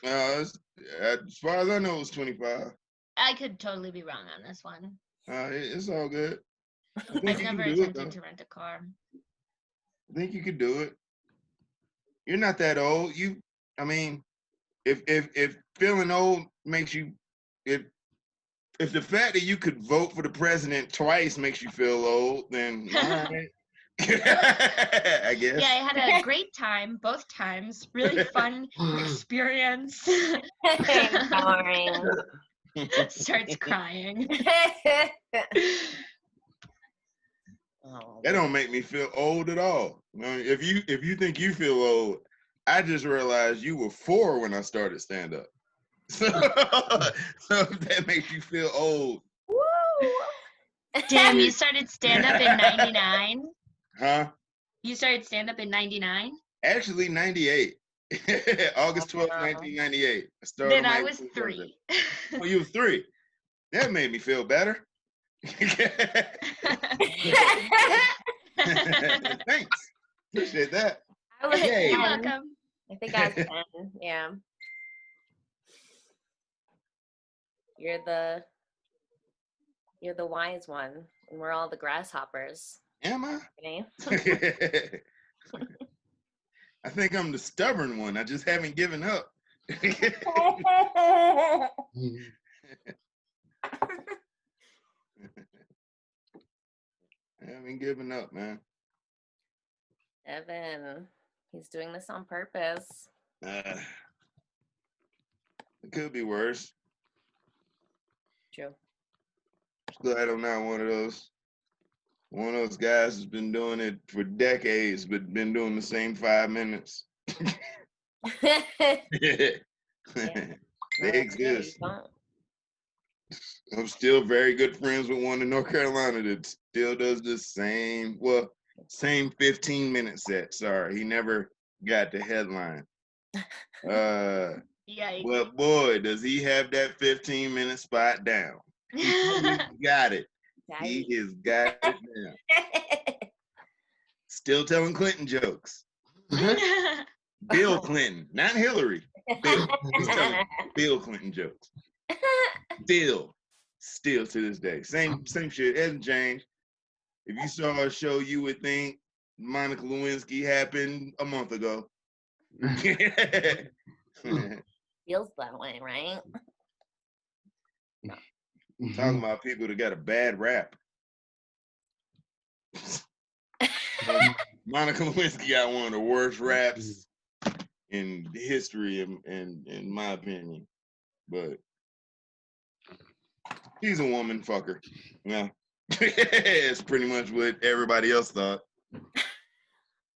As far as I know, it was 25. I could totally be wrong on this one. It's all good. I've never attempted to rent a car. I think you could do it. You're not that old. I mean, if feeling old makes you, if the fact that you could vote for the president twice makes you feel old, then all right. I guess. Yeah, I had a great time both times. Really fun experience. Boring. Starts crying. That don't make me feel old at all. If you think you feel old, I just realized you were 4 when I started stand up. So if that makes you feel old. Woo! Damn, you started stand up in 99? Huh? You started stand up in 99? Actually, 98. August 12th, 1998. I started. Then I was 3. Oh, you were 3. That made me feel better. Thanks. Appreciate that. You're welcome. I think I was 10. Yeah. You're the wise one, and we're all the grasshoppers. Am I? I think I'm the stubborn one. I just haven't given up. I haven't given up, man. Evan, he's doing this on purpose. It could be worse. True. Glad I'm not one of those guys who's been doing it for decades, but been doing the same 5 minutes. They exist. I'm still very good friends with one in North Carolina that still does the same 15-minute set. Sorry, he never got the headline. But boy, does he have that 15-minute spot down. He's got it. He has got it down. Still telling Clinton jokes. Bill Clinton, not Hillary. He's telling Bill Clinton jokes. Still to this day. Same shit. Hasn't changed. If you saw a show, you would think Monica Lewinsky happened a month ago. Feels that way, right? Talking about people that got a bad rap. Monica Lewinsky got one of the worst raps in history, in my opinion. But she's a woman fucker. Yeah. It's pretty much what everybody else thought.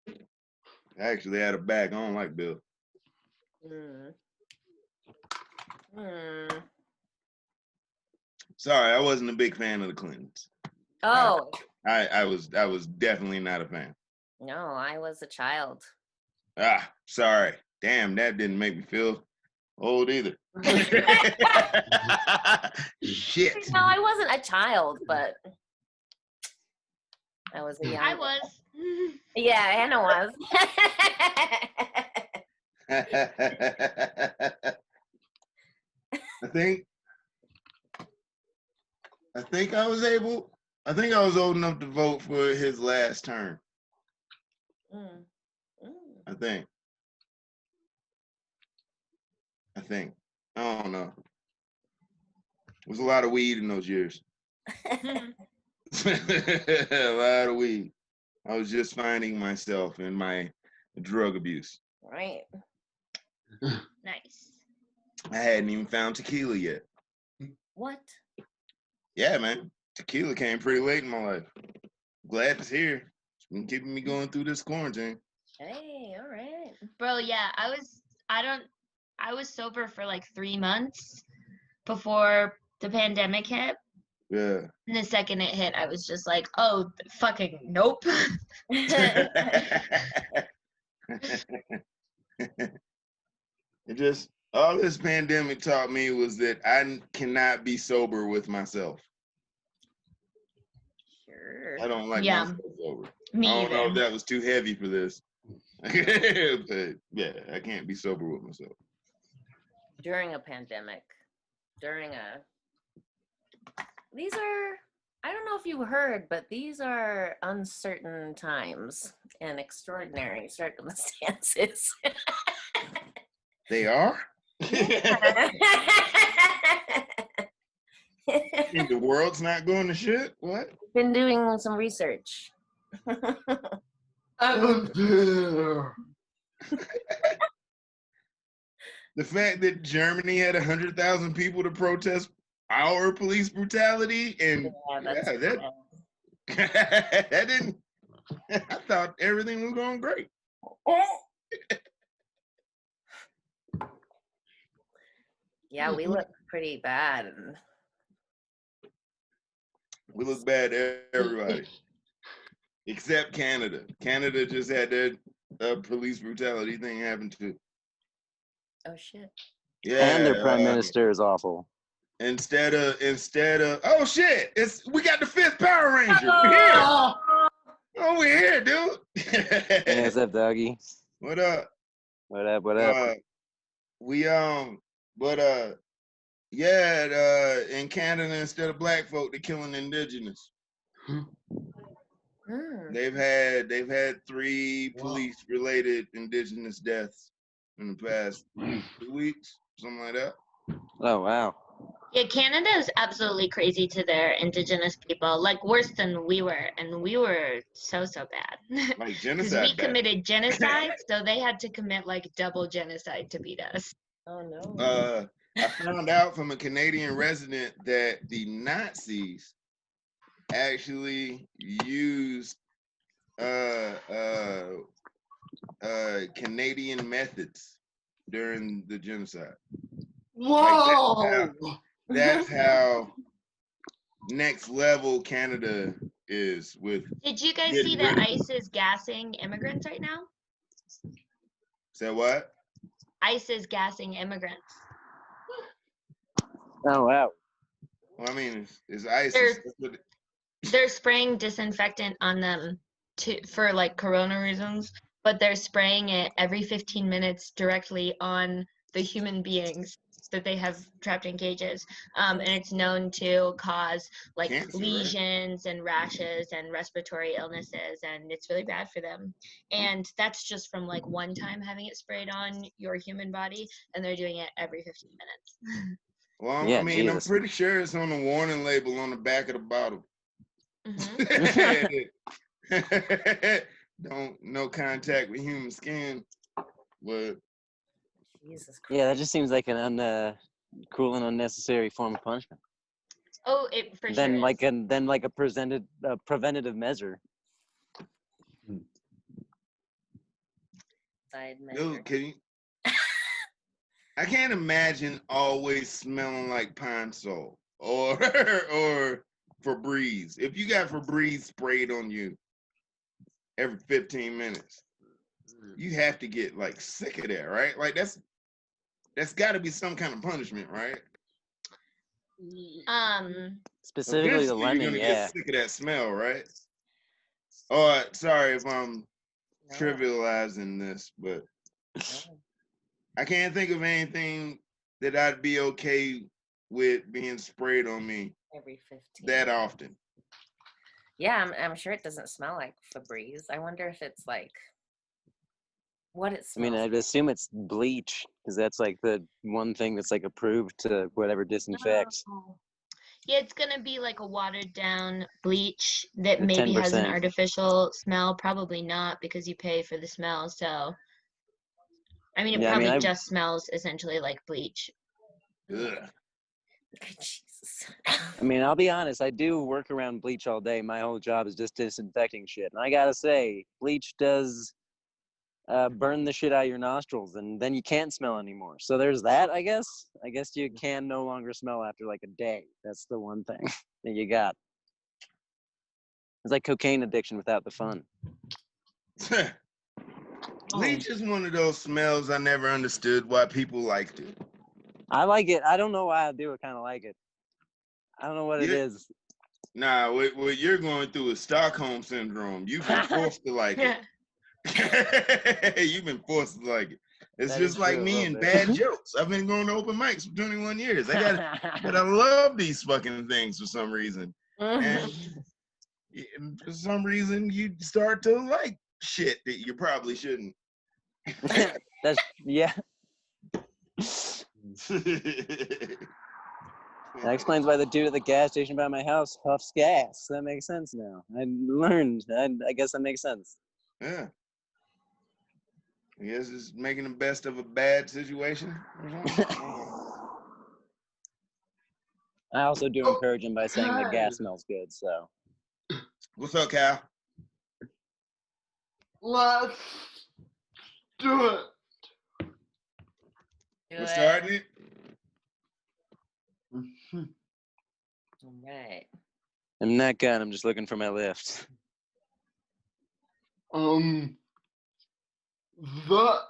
I actually had a back. I don't like Bill. Sorry, I wasn't a big fan of the Clintons. Oh. I was definitely not a fan. No, I was a child. Sorry. Damn, that didn't make me feel old either. Shit. No, I wasn't a child, but I was a young. I was. Yeah, Anna was. I think I was old enough to vote for his last term. I think. I don't know. There was a lot of weed in those years. A lot of weed. I was just finding myself in my drug abuse. Right. Nice. I hadn't even found tequila yet. What? Yeah, man. Tequila came pretty late in my life. Glad it's here. It's been keeping me going through this quarantine. Hey, all right. Bro, yeah, I was sober for like 3 months before the pandemic hit. Yeah. And the second it hit, I was just like, oh, fucking nope. All this pandemic taught me was that I cannot be sober with myself. Sure. I don't like myself sober. Me I don't know if either. that was too heavy for this. But yeah, I can't be sober with myself. during a pandemic, these are, I don't know if you heard, but these are uncertain times and extraordinary circumstances. They are? And the world's not going to shit? What? Been doing some research. The fact that Germany had 100,000 people to protest our police brutality, and that didn't. I thought everything was going great. Yeah, we look pretty bad. We look bad to everybody, except Canada. Canada just had their police brutality thing happen too. Oh shit. Yeah, and their prime minister is awful. Instead of oh shit, we got the 5th Power Ranger. We're here. Oh, we're here, dude. Hey, what's up, doggy? What up? What up? What up? In Canada, instead of black folk, they're killing indigenous. They've had 3 police-related indigenous deaths in the past 2 weeks, something like that. Oh wow. Yeah, Canada is absolutely crazy to their indigenous people, like worse than we were, and we were so bad. Like Because genocide. we committed genocide, so they had to commit like double genocide to beat us. Oh no. I found out from a Canadian resident that the Nazis actually used Canadian methods during the genocide. Whoa! That's how next level Canada is with. Did you guys getting see that rid of- ICE is gassing immigrants right now? Say what? ICE is gassing immigrants. Oh wow. Well, I mean, it's ISIS. They're spraying disinfectant on them for like corona reasons, but they're spraying it every 15 minutes directly on the human beings that they have trapped in cages. And it's known to cause like Cancer, right? lesions and rashes and respiratory illnesses, and it's really bad for them. And that's just from like one time having it sprayed on your human body, and they're doing it every 15 minutes. Well, Yeah, I mean, Jesus. I'm pretty sure it's on the warning label on the back of the bottle. Mhm. No contact with human skin, but Jesus Christ. Yeah, that just seems like an cruel and unnecessary form of punishment. Oh, it for Then sure is. like a preventative measure. Side measure. dude, can you? I can't imagine always smelling like Pine Sol or Febreze. If you got Febreze sprayed on you every 15 minutes, you have to get like sick of that, right? Like that's got to be some kind of punishment, right? Specifically the Eventually, lemon, you're gonna yeah. get sick of that smell, right? Oh, sorry if I'm trivializing this, but I can't think of anything that I'd be okay with being sprayed on me Every 15. that often. Yeah, I'm sure it doesn't smell like Febreze. I wonder if it's like what it I smells. mean, I'd assume it's bleach because that's like the one thing that's like approved to whatever disinfects. Yeah, it's gonna be like a watered down bleach that The maybe has an 10%. artificial smell. Probably not, because you pay for the smell. So, I mean, it Yeah, I mean, probably I- just smells essentially like bleach. Ugh. Jesus. I mean, I'll be honest, I do work around bleach all day. My whole job is just disinfecting shit. And I gotta say, bleach does burn the shit out of your nostrils, and then you can't smell anymore. So there's that, I guess. I guess you can no longer smell after like a day. That's the one thing that you got. It's like cocaine addiction without the fun. Bleach is one of those smells I never understood why people liked it. I like it. I don't know why I do. I kind of like it. I don't know what it Yeah. is. Nah, what you're going through is Stockholm syndrome. You've been forced to like it. You've been forced to like it. It's That just is like true, a me little and bit. bad jokes. I've been going to open mics for 21 years. But I love these fucking things for some reason. And for some reason, you start to like shit that you probably shouldn't. That's yeah. That explains why the dude at the gas station by my house puffs gas. That makes sense now. I learned. I guess that makes sense. Yeah. I guess it's making the best of a bad situation. I also do encourage him by saying the gas smells good. So What's up, Cal? Let's do it. We're starting it. All right. I'm not good. I'm just looking for my lift. The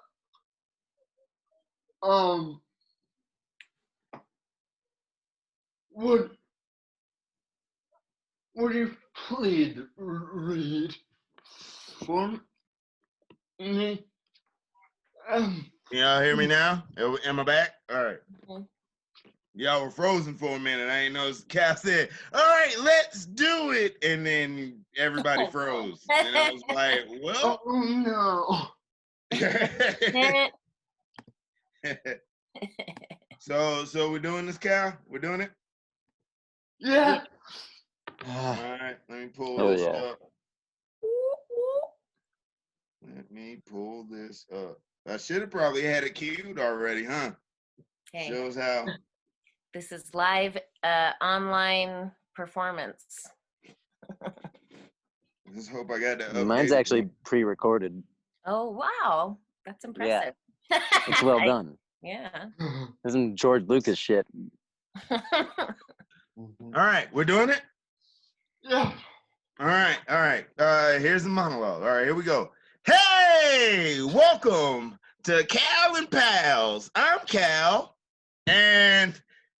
would you please read for me? Can y'all hear me now? Am I back? All right. Y'all were frozen for a minute. I ain't know. Cal said, "All right, let's do it," and then everybody froze. And I was like, "Well." Oh no. So we're doing this, Cal? We're doing it? Yeah. All right, let me pull Oh, this yeah. up. Let me pull this up. I should have probably had it queued already, huh? Okay. Shows how. This is live online performance. Just hope I got that updated. Mine's actually pre-recorded. Oh, wow. That's impressive. It's well done. Yeah. This isn't George Lucas shit. All right, we're doing it? Yeah. All right. Here's the monologue. All right, here we go. Hey, welcome to Cal and Pals. I'm Cal, and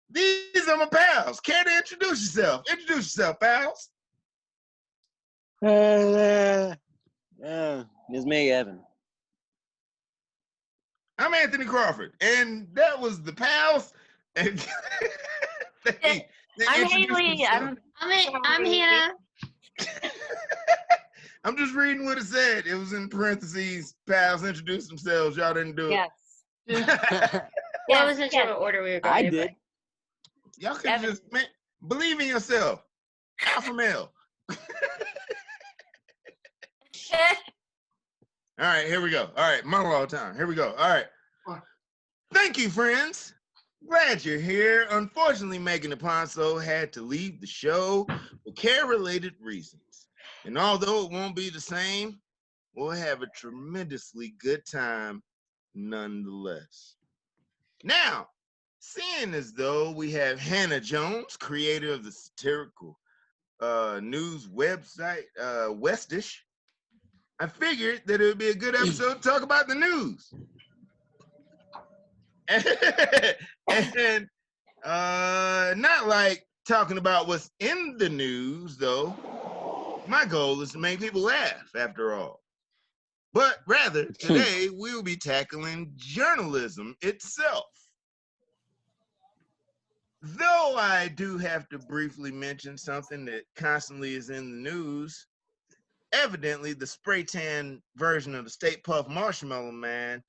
these are my pals. Care to introduce yourself? Introduce yourself, pals. It's me, Evan. I'm Anthony Crawford, and that was the pals. And they I'm introduced Haley. themselves. I'm Hannah. I'm just reading what it said. It was in parentheses. Pals introduced themselves. Y'all didn't do it. Yes. Well, I wasn't sure what order we were going I in, did. Y'all could Evan. just believe in yourself. Alpha male. All right, here we go. All right, monologue time. Here we go. All right. Thank you, friends. Glad you're here. Unfortunately, Megan DePonso had to leave the show for care-related reasons. And although it won't be the same, we'll have a tremendously good time nonetheless. Now, seeing as though we have Hannah Jones, creator of the satirical news website Westish, I figured that it would be a good episode to talk about the news. And not like talking about what's in the news, though. My goal is to make people laugh, after all. But rather, today we will be tackling journalism itself. Though I do have to briefly mention something that constantly is in the news, evidently the spray tan version of the Stay Puft Marshmallow Man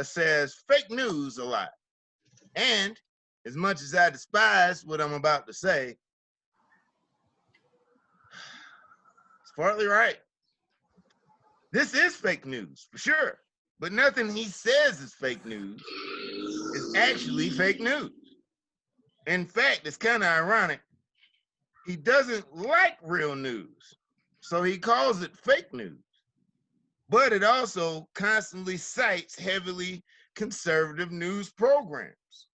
says fake news a lot. And as much as I despise what I'm about to say, it's partly right. This is fake news, for sure. But nothing he says is fake news is actually fake news. In fact, it's kind of ironic. He doesn't like real news, so he calls it fake news. But it also constantly cites heavily conservative news programs,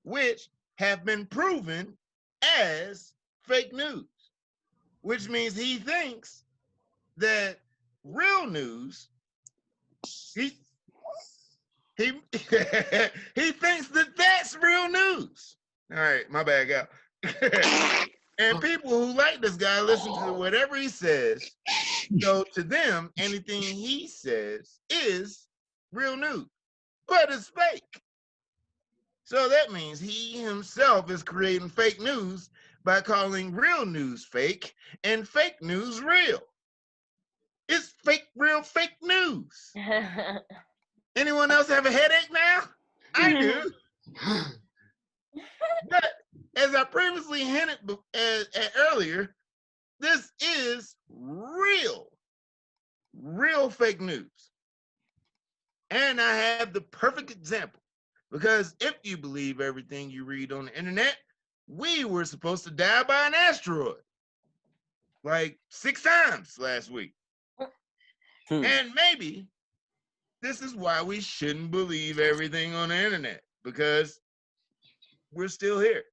which have been proven as fake news, which means he thinks that real news, he he thinks that that's real news. All right, my bad, gal. And people who like this guy listen to whatever he says. So to them, anything he says is real news. but it's fake. So that means he himself is creating fake news by calling real news fake and fake news real. It's fake, real fake news. Anyone else have a headache now? I do. But as I previously hinted earlier, this is real fake news. And I have the perfect example. Because if you believe everything you read on the internet, we were supposed to die by an asteroid. Like 6 times last week. And maybe this is why we shouldn't believe everything on the internet. Because we're still here.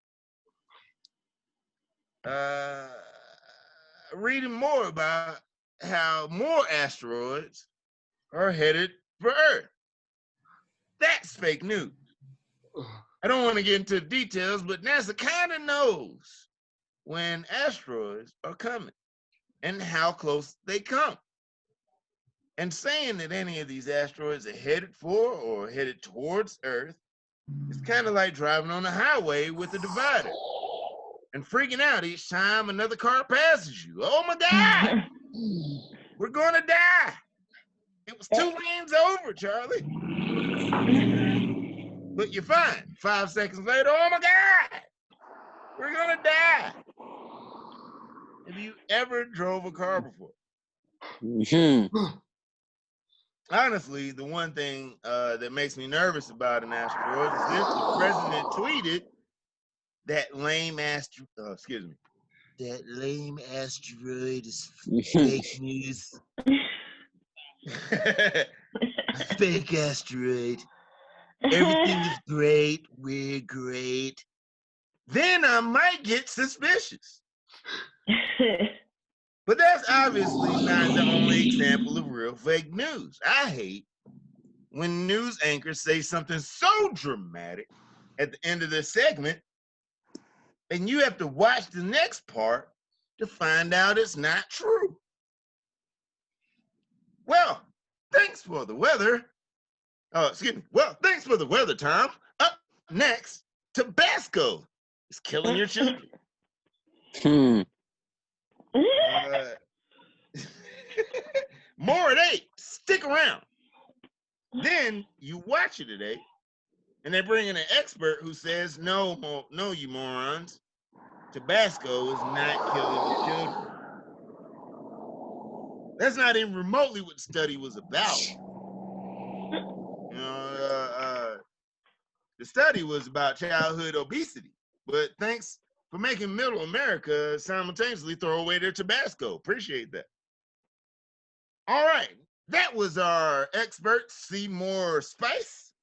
Reading more about how more asteroids are headed for Earth. That's fake news. I don't want to get into details, but NASA kind of knows when asteroids are coming and how close they come. And saying that any of these asteroids are headed for or headed towards Earth is kind of like driving on the highway with a divider and freaking out each time another car passes you. Oh my God, we're gonna die. It was 2 lanes over, Charlie. But you're fine. 5 seconds later, oh my God, we're gonna die. Have you ever drove a car before? Honestly, the one thing that makes me nervous about an asteroid is if the president tweeted that lame asteroid is fake news. Fake asteroid. Everything is great. We're great. Then I might get suspicious. But that's obviously not the only example of real fake news. I hate when news anchors say something so dramatic at the end of their segment, and you have to watch the next part to find out it's not true. Well, thanks for the weather. Well, thanks for the weather, Tom. Up next, Tabasco is killing your children. More at 8. Stick around. Then you watch it today, and they bring in an expert who says, no, you morons. Tabasco is not killing the children. That's not even remotely what the study was about. The study was about childhood obesity, but thanks for making Middle America simultaneously throw away their Tabasco. Appreciate that. All right, that was our expert, Seymour Spice.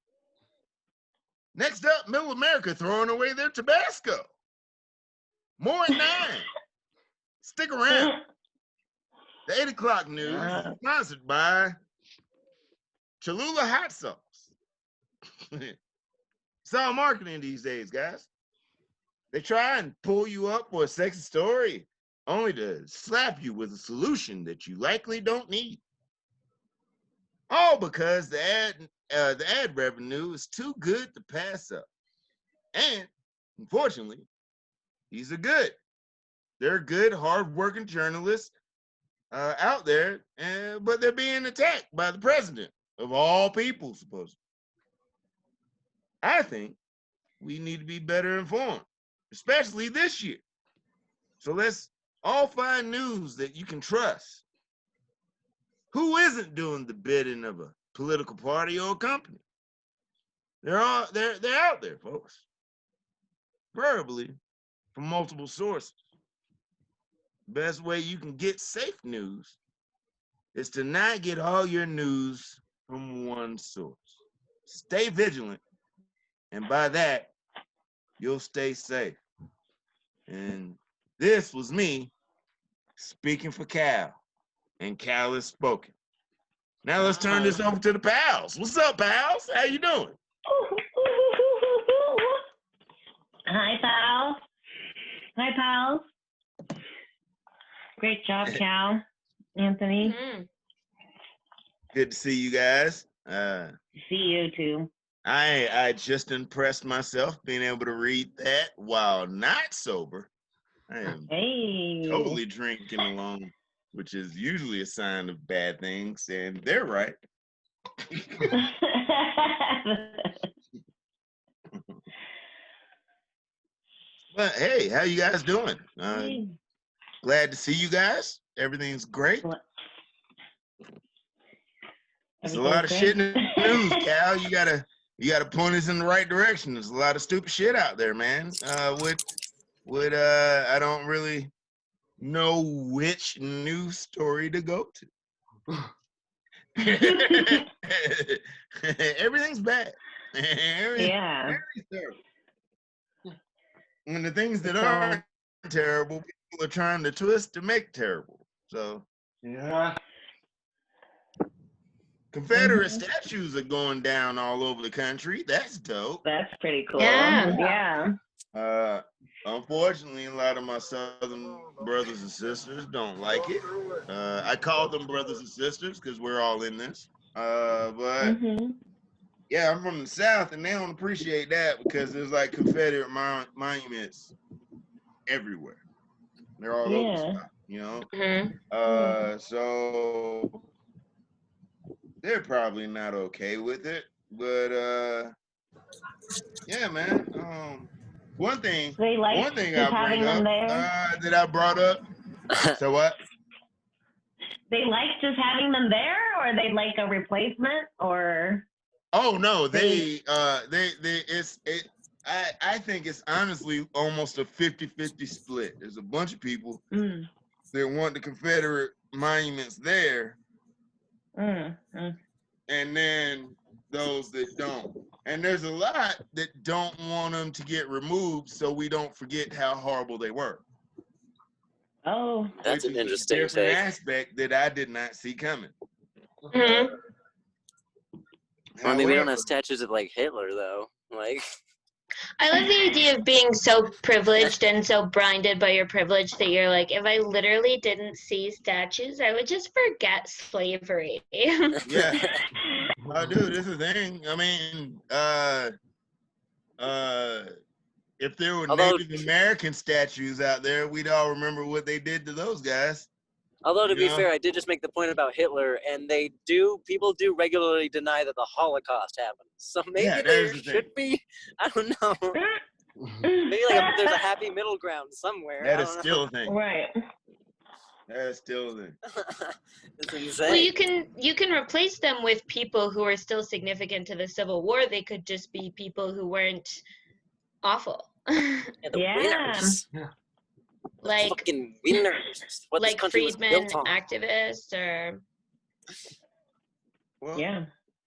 Next up, Middle America throwing away their Tabasco. More at 9. Stick around. The 8 o'clock news is sponsored by Cholula Hot Sauce. It's all marketing these days, guys. They try and pull you up for a sexy story, only to slap you with a solution that you likely don't need. All because the ad revenue is too good to pass up. And unfortunately, these are good. They're good, hardworking journalists out there, but they're being attacked by the president of all people, supposedly. I think we need to be better informed, especially this year. So let's all find news that you can trust. Who isn't doing the bidding of a political party or a company? They're out there, folks. Preferably from multiple sources. Best way you can get safe news is to not get all your news from one source. Stay vigilant, and by that, you'll stay safe. And this was me speaking for Cal, and Cal is spoken. Now let's turn this over to the pals. What's up, pals? How you doing? Hi, pals. Hi, pals. Great job, Cal. Anthony. Good to see you guys. See you too. I just impressed myself being able to read that while not sober. I am Hey. totally drinking alone, which is usually a sign of bad things, and they're right. But hey, how you guys doing? Glad to see you guys. Everything's great. There's a lot of shit in the news, Cal. You gotta point us in the right direction. There's a lot of stupid shit out there, man. I don't really know which news story to go to. Everything's bad. Yeah. Everything's terrible. And the things that aren't terrible, people are trying to twist to make terrible. So Yeah. Confederate statues are going down all over the country. That's dope. That's pretty cool. Yeah. Yeah. Unfortunately, a lot of my Southern brothers and sisters don't like it. I call them brothers and sisters because we're all in this. But yeah, I'm from the South, and they don't appreciate that because there's like Confederate monuments everywhere. They're all over the spot, you know? So they're probably not okay with it. But yeah, man. One thing They like I'll bring having them up there. that I brought up. So what? They like just having them there, or they like a replacement, or? Oh no, I think it's honestly almost a 50-50 split. There's a bunch of people that want the Confederate monuments there, and then those that don't. And there's a lot that don't want them to get removed so we don't forget how horrible they were. Oh, that's an interesting different take. aspect that I did not see coming. Well, I mean, we don't have statues of like Hitler though. Like, I love the idea of being so privileged and so blinded by your privilege that you're like, if I literally didn't see statues, I would just forget slavery. Yeah. Dude, this is the thing. I mean, if there were Native American statues out there, we'd all remember what they did to those guys. Although to be fair, I did just make the point about Hitler, and people do regularly deny that the Holocaust happened. So maybe there should be, I don't know. Maybe there's a happy middle ground somewhere. That is still a thing. Right. That is still a thing. It's insane. Well, you can replace them with people who are still significant to the Civil War. They could just be people who weren't awful. Yeah, the winners. Like fucking winners. What like this country was freedmen, built on. activists, or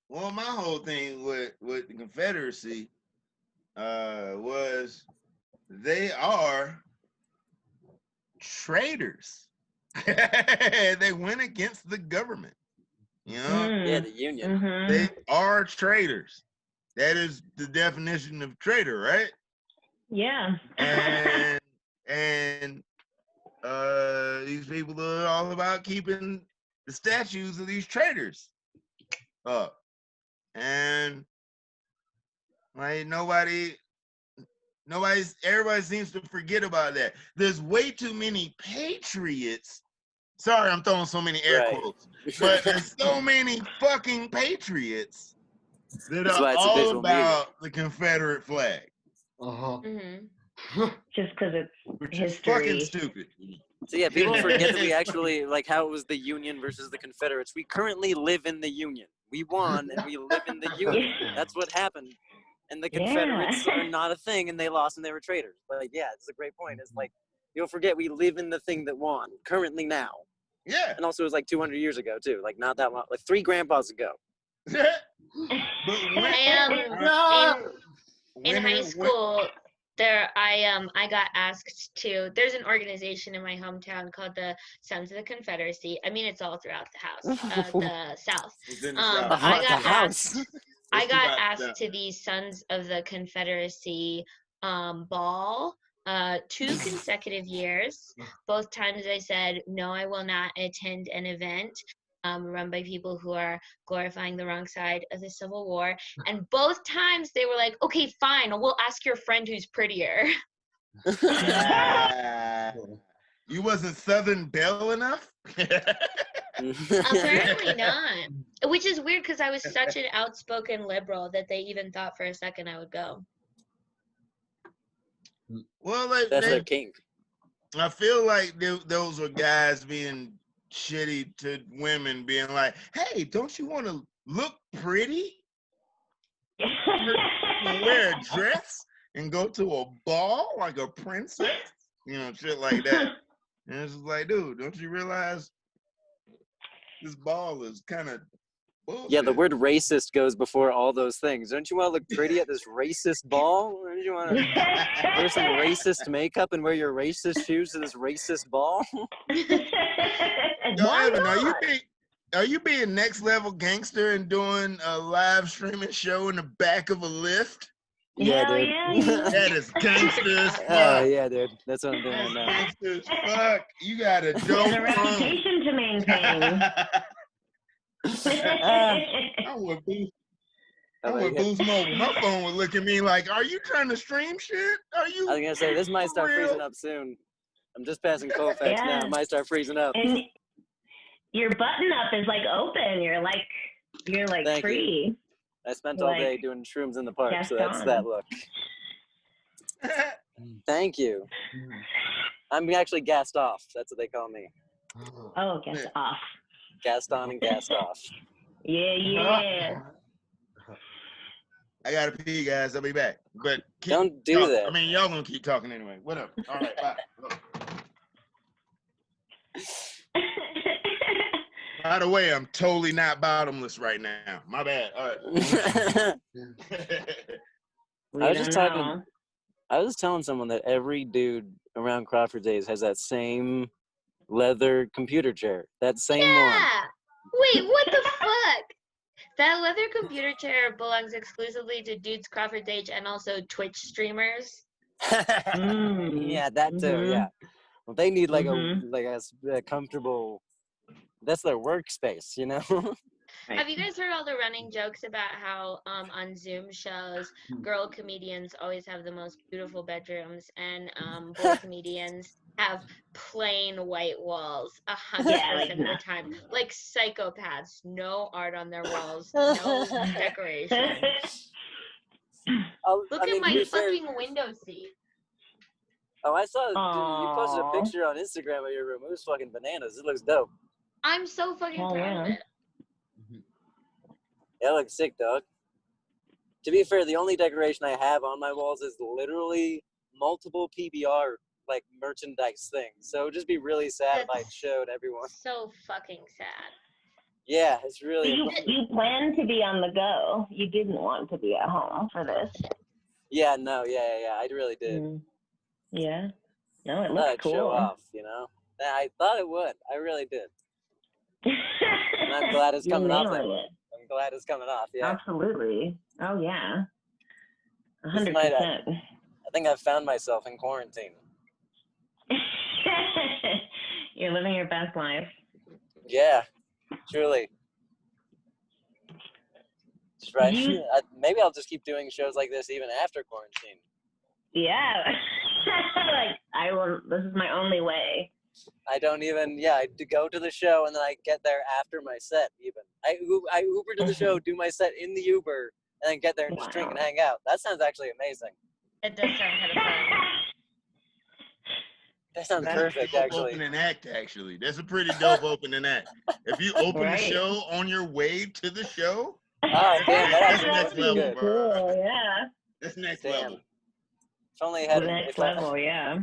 Well, my whole thing with the Confederacy was they are traitors. They went against the government. You know? Yeah, the Union. They are traitors. That is the definition of traitor, right? Yeah. And these people are all about keeping the statues of these traitors up. And like everybody seems to forget about that. There's way too many patriots. Sorry, I'm throwing so many air quotes, but there's so many fucking patriots that are all about the Confederate flag. Just because it's which history. is fucking stupid. So yeah, people forget that we actually, like how it was the Union versus the Confederates. We currently live in the Union. We won and we live in the Union. That's what happened. And the Confederates are not a thing and they lost and they were traitors. But like, yeah, it's a great point. It's like, you'll forget we live in the thing that won, currently now. Yeah. And also it was like 200 years ago too, like not that long, like 3 grandpas ago. In high school, I got asked to. There's an organization in my hometown called the Sons of the Confederacy. I mean, it's all throughout the South. I got asked to the Sons of the Confederacy ball 2 consecutive years. Both times I said no, I will not attend an event. run by people who are glorifying the wrong side of the Civil War. And both times they were like, okay, fine, we'll ask your friend who's prettier. You wasn't Southern Belle enough? Apparently not. Which is weird because I was such an outspoken liberal that they even thought for a second I would go. Well, like, That's their kink. I feel like those were guys being shitty to women, being like, hey, don't you want to look pretty? Wear a dress and go to a ball like a princess? You know, shit like that. And it's just like, dude, don't you realize this ball is kind of bullshit? Yeah, the word racist goes before all those things. Don't you want to look pretty at this racist ball? Don't you want to wear some racist makeup and wear your racist shoes to this racist ball? Yo, Evan, are you being next level gangster and doing a live streaming show in the back of a Lyft? Yeah, Hell dude. yeah. That is gangster as fuck. Oh, yeah, dude. That's what I'm doing That's right now. gangster as fuck. You got a There's dope a reputation to maintain. I would boost mobile. My phone would look at me like, "Are you trying to stream shit? Are you?" I was gonna say this might start real? freezing up soon. I'm just passing Colfax now. It might start freezing up. And your button up is like open. You're like Thank free. I spent all day doing shrooms in the park, so that's that look. Thank you. I'm actually gassed off. That's what they call me. Oh, guess off. Gassed on and gassed off. Yeah. I gotta pee, guys. I'll be back. But Don't do talking. that. I mean, y'all gonna keep talking anyway. Whatever. All right, bye. By the way, I'm totally not bottomless right now. My bad. All right. I was telling someone that every dude around Crawford Days has that same leather computer chair. That same one. Wait, what the fuck? That leather computer chair belongs exclusively to dudes Crawford's age and also Twitch streamers. Yeah, that too. Yeah. Well, they need like a comfortable. That's their workspace, you know. Have you guys heard all the running jokes about how on Zoom shows girl comedians always have the most beautiful bedrooms and boy comedians have plain white walls 100% of the time, like psychopaths, no art on their walls, no decoration. Look at my fucking window seat. Oh, I saw you posted a picture on Instagram of your room. It was fucking bananas. It looks dope. I'm so fucking proud of it. It looks sick, dog. To be fair, the only decoration I have on my walls is literally multiple PBR like merchandise things. So it would just be really sad if I showed everyone. So fucking sad. Yeah, it's really. You planned to be on the go. You didn't want to be at home for this. Yeah, no, yeah. I really did. Yeah. No, it looks cool. Show off, you know. I thought it would. I really did. And I'm glad it's coming off. I'm glad it's coming off. Yeah. Absolutely. Oh yeah. 100%. I think I've found myself in quarantine. You're living your best life. Yeah, truly. Just right. Maybe I'll just keep doing shows like this even after quarantine. Yeah. I will. This is my only way. I don't even. Yeah, I go to the show and then I get there after my set. Even I Uber to the show, do my set in the Uber, and then get there and just drink and hang out. That sounds actually amazing. It does sound kind of fun. That sounds perfect, actually. Opening act, actually. That's a pretty dope opening act. If you open the show on your way to the show, that's next level, good. bro. Cool, yeah. That's next level. If only I had next level, yeah.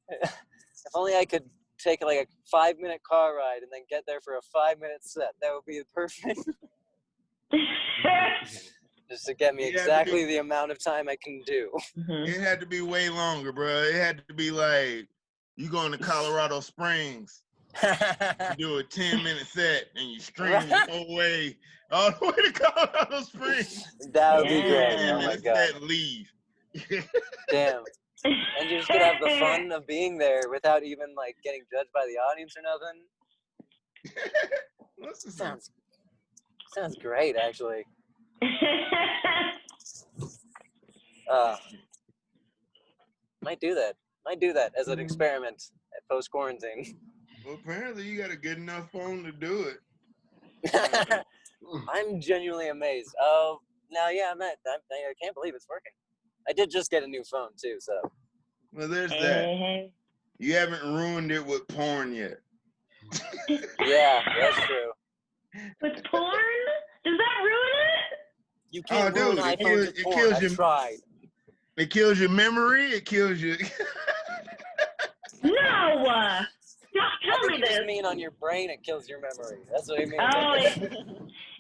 If only I could take like a 5-minute car ride and then get there for a 5-minute set. That would be perfect. Just to get me exactly the amount of time I can do. It had to be way longer, bro. It had to be like you going to Colorado Springs, you do a 10-minute set, and you stream the whole way all the way to Colorado Springs. That would be great. Oh my God. Set, leave. Damn. And you're just gonna have the fun of being there without even like getting judged by the audience or nothing. What's the song? Sounds great, actually. Might do that as an experiment at post quarantine. Well, apparently you got a good enough phone to do it. I'm genuinely amazed. Oh, now, yeah, I can't believe it's working. I did just get a new phone too, so. Well, there's that. You haven't ruined it with porn yet. Yeah, that's true. With porn? Does that ruin it? You can't ruin iPhones with porn. I've tried. It kills your memory. It kills your. No! Stop telling me this. You just mean on your brain it kills your memory. That's what I mean. Oh,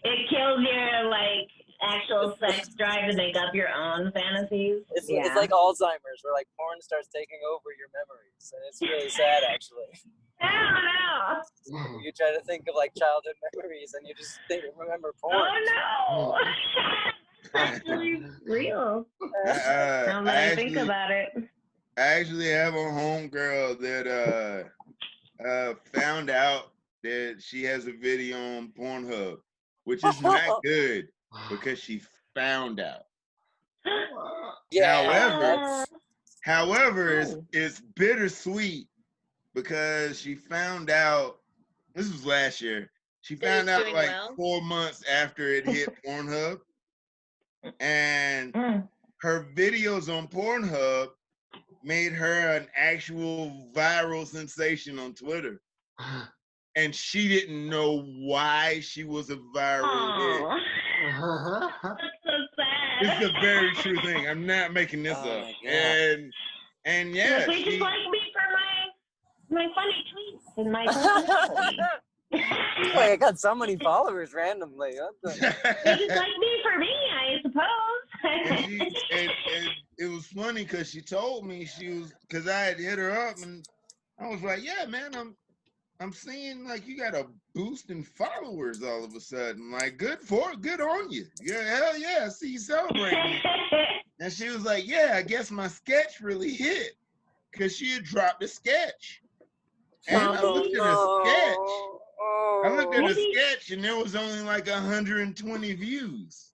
it kills your, like, actual sex drive to make up your own fantasies. It's like Alzheimer's, where, like, porn starts taking over your memories. And it's really sad, actually. Oh, no. You try to think of, like, childhood memories, and you just remember porn. Oh, no. That's really real. Now that I think about it. I actually have a homegirl that found out that she has a video on Pornhub, which is not good because she found out. Yeah. However, it's bittersweet because she found out. This was last year. She found out like 4 months after it hit Pornhub, and her videos on Pornhub made her an actual viral sensation on Twitter. And she didn't know why she was a viral hit. That's so sad. This is a very true thing. I'm not making this up. And yeah, they just like me for my funny tweets and my personality. Like, I got so many followers randomly. They just like me for me, I suppose. and it was funny because she told me because I had hit her up and I was like, yeah, man, I'm seeing like you got a boost in followers all of a sudden. Like, good on you. Yeah, hell yeah, I see you celebrating. And she was like, yeah, I guess my sketch really hit because she had dropped a sketch. And I looked at a sketch. I looked at a sketch and there was only like 120 views.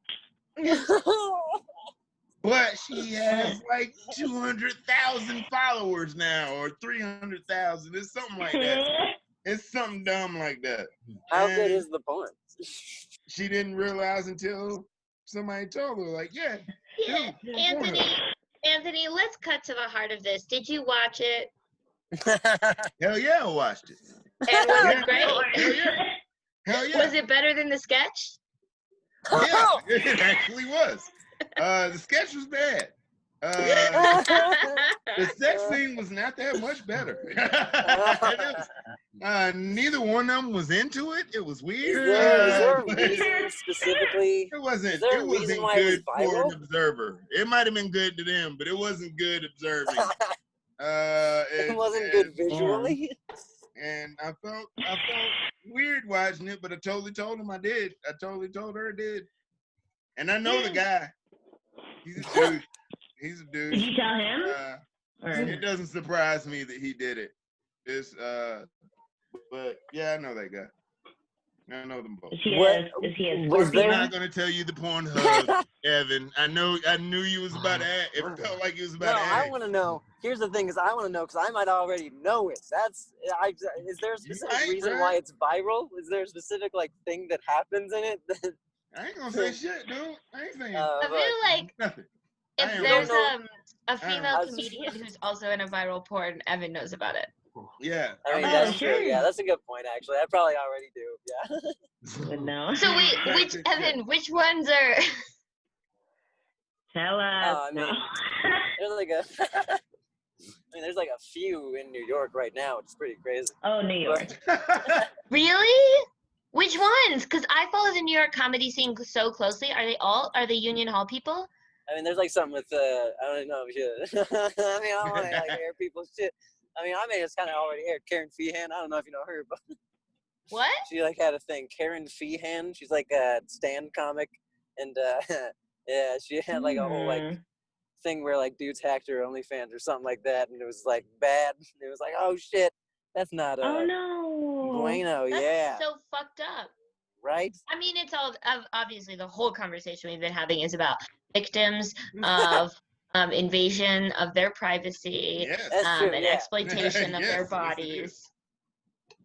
But she has like 200,000 followers now, or 300,000. It's something like that. It's something dumb like that. How good is the porn? She didn't realize until somebody told her, like, yeah. Dude, Anthony, let's cut to the heart of this. Did you watch it? Hell yeah, I watched it. And was it great? Hell yeah. Was it better than the sketch? Yeah, it actually was. The sketch was bad. The sex scene was not that much better. Neither one of them was into it. It was weird. Is there a reason specifically? It wasn't good for an observer. It might have been good to them, but it wasn't good observing. It wasn't good visually. And I felt weird watching it, but I totally told him I did. I totally told her I did. And I know the guy. He's a dude. He's a dude. Did you tell him? It doesn't surprise me that he did it. But yeah, I know that guy. I know them both. Is he a Scorpio? I'm not gonna tell you the Pornhub, Evan. I knew you was about to ask. It felt like you was about to ask. I want to know. Here's the thing: is I want to know because I might already know it. Is there a specific reason why it's viral? Is there a specific thing that happens in it? I ain't gonna say shit, dude. I ain't saying. I feel like nothing. If there's a female comedian who's also in a viral porn, Evan knows about it. Yeah. I mean, that's true. Yeah, that's a good point, actually. I probably already do. Yeah. No. So wait, which ones are... Tell us. I mean, there's like a few in New York right now, which is pretty crazy. Oh, New York. Really? Which ones? Because I follow the New York comedy scene so closely. Are they Union Hall people? I mean, there's like something with I don't know if you. I mean, I don't want to air people's shit. I mean, I may just kind of already aired Karen Feehan. I don't know if you know her, but what? She had a thing. Karen Feehan. She's like a stand comic, and yeah, she had like a whole thing where dudes hacked her OnlyFans or something like that, and it was bad. It was like, oh shit, That's not Oh no. bueno. That's Yeah. so fucked up. Right. I mean, it's all obviously the whole conversation we've been having is about victims of invasion of their privacy Yes. That's true. and Yeah. exploitation of Yes, their yes, it bodies. is.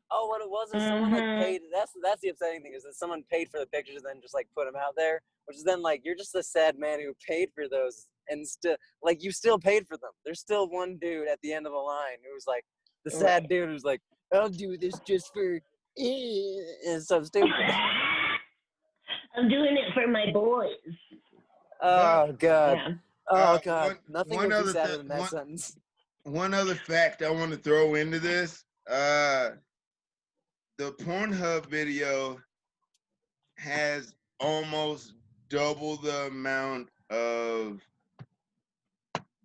Oh, what it was is someone like Mhm. paid. That's the upsetting thing is that someone paid for the pictures and then just like put them out there, which is then like you're just a sad man who paid for those and still like you still paid for them. There's still one dude at the end of the line who's like the sad dude who's like, I'll do this just for. It's so stupid. I'm doing it for my boys. Oh god. Yeah. Oh god. One, Nothing one makes me other sadder thi- than that sentence. one other fact I want to throw into this. The Pornhub video has almost double the amount of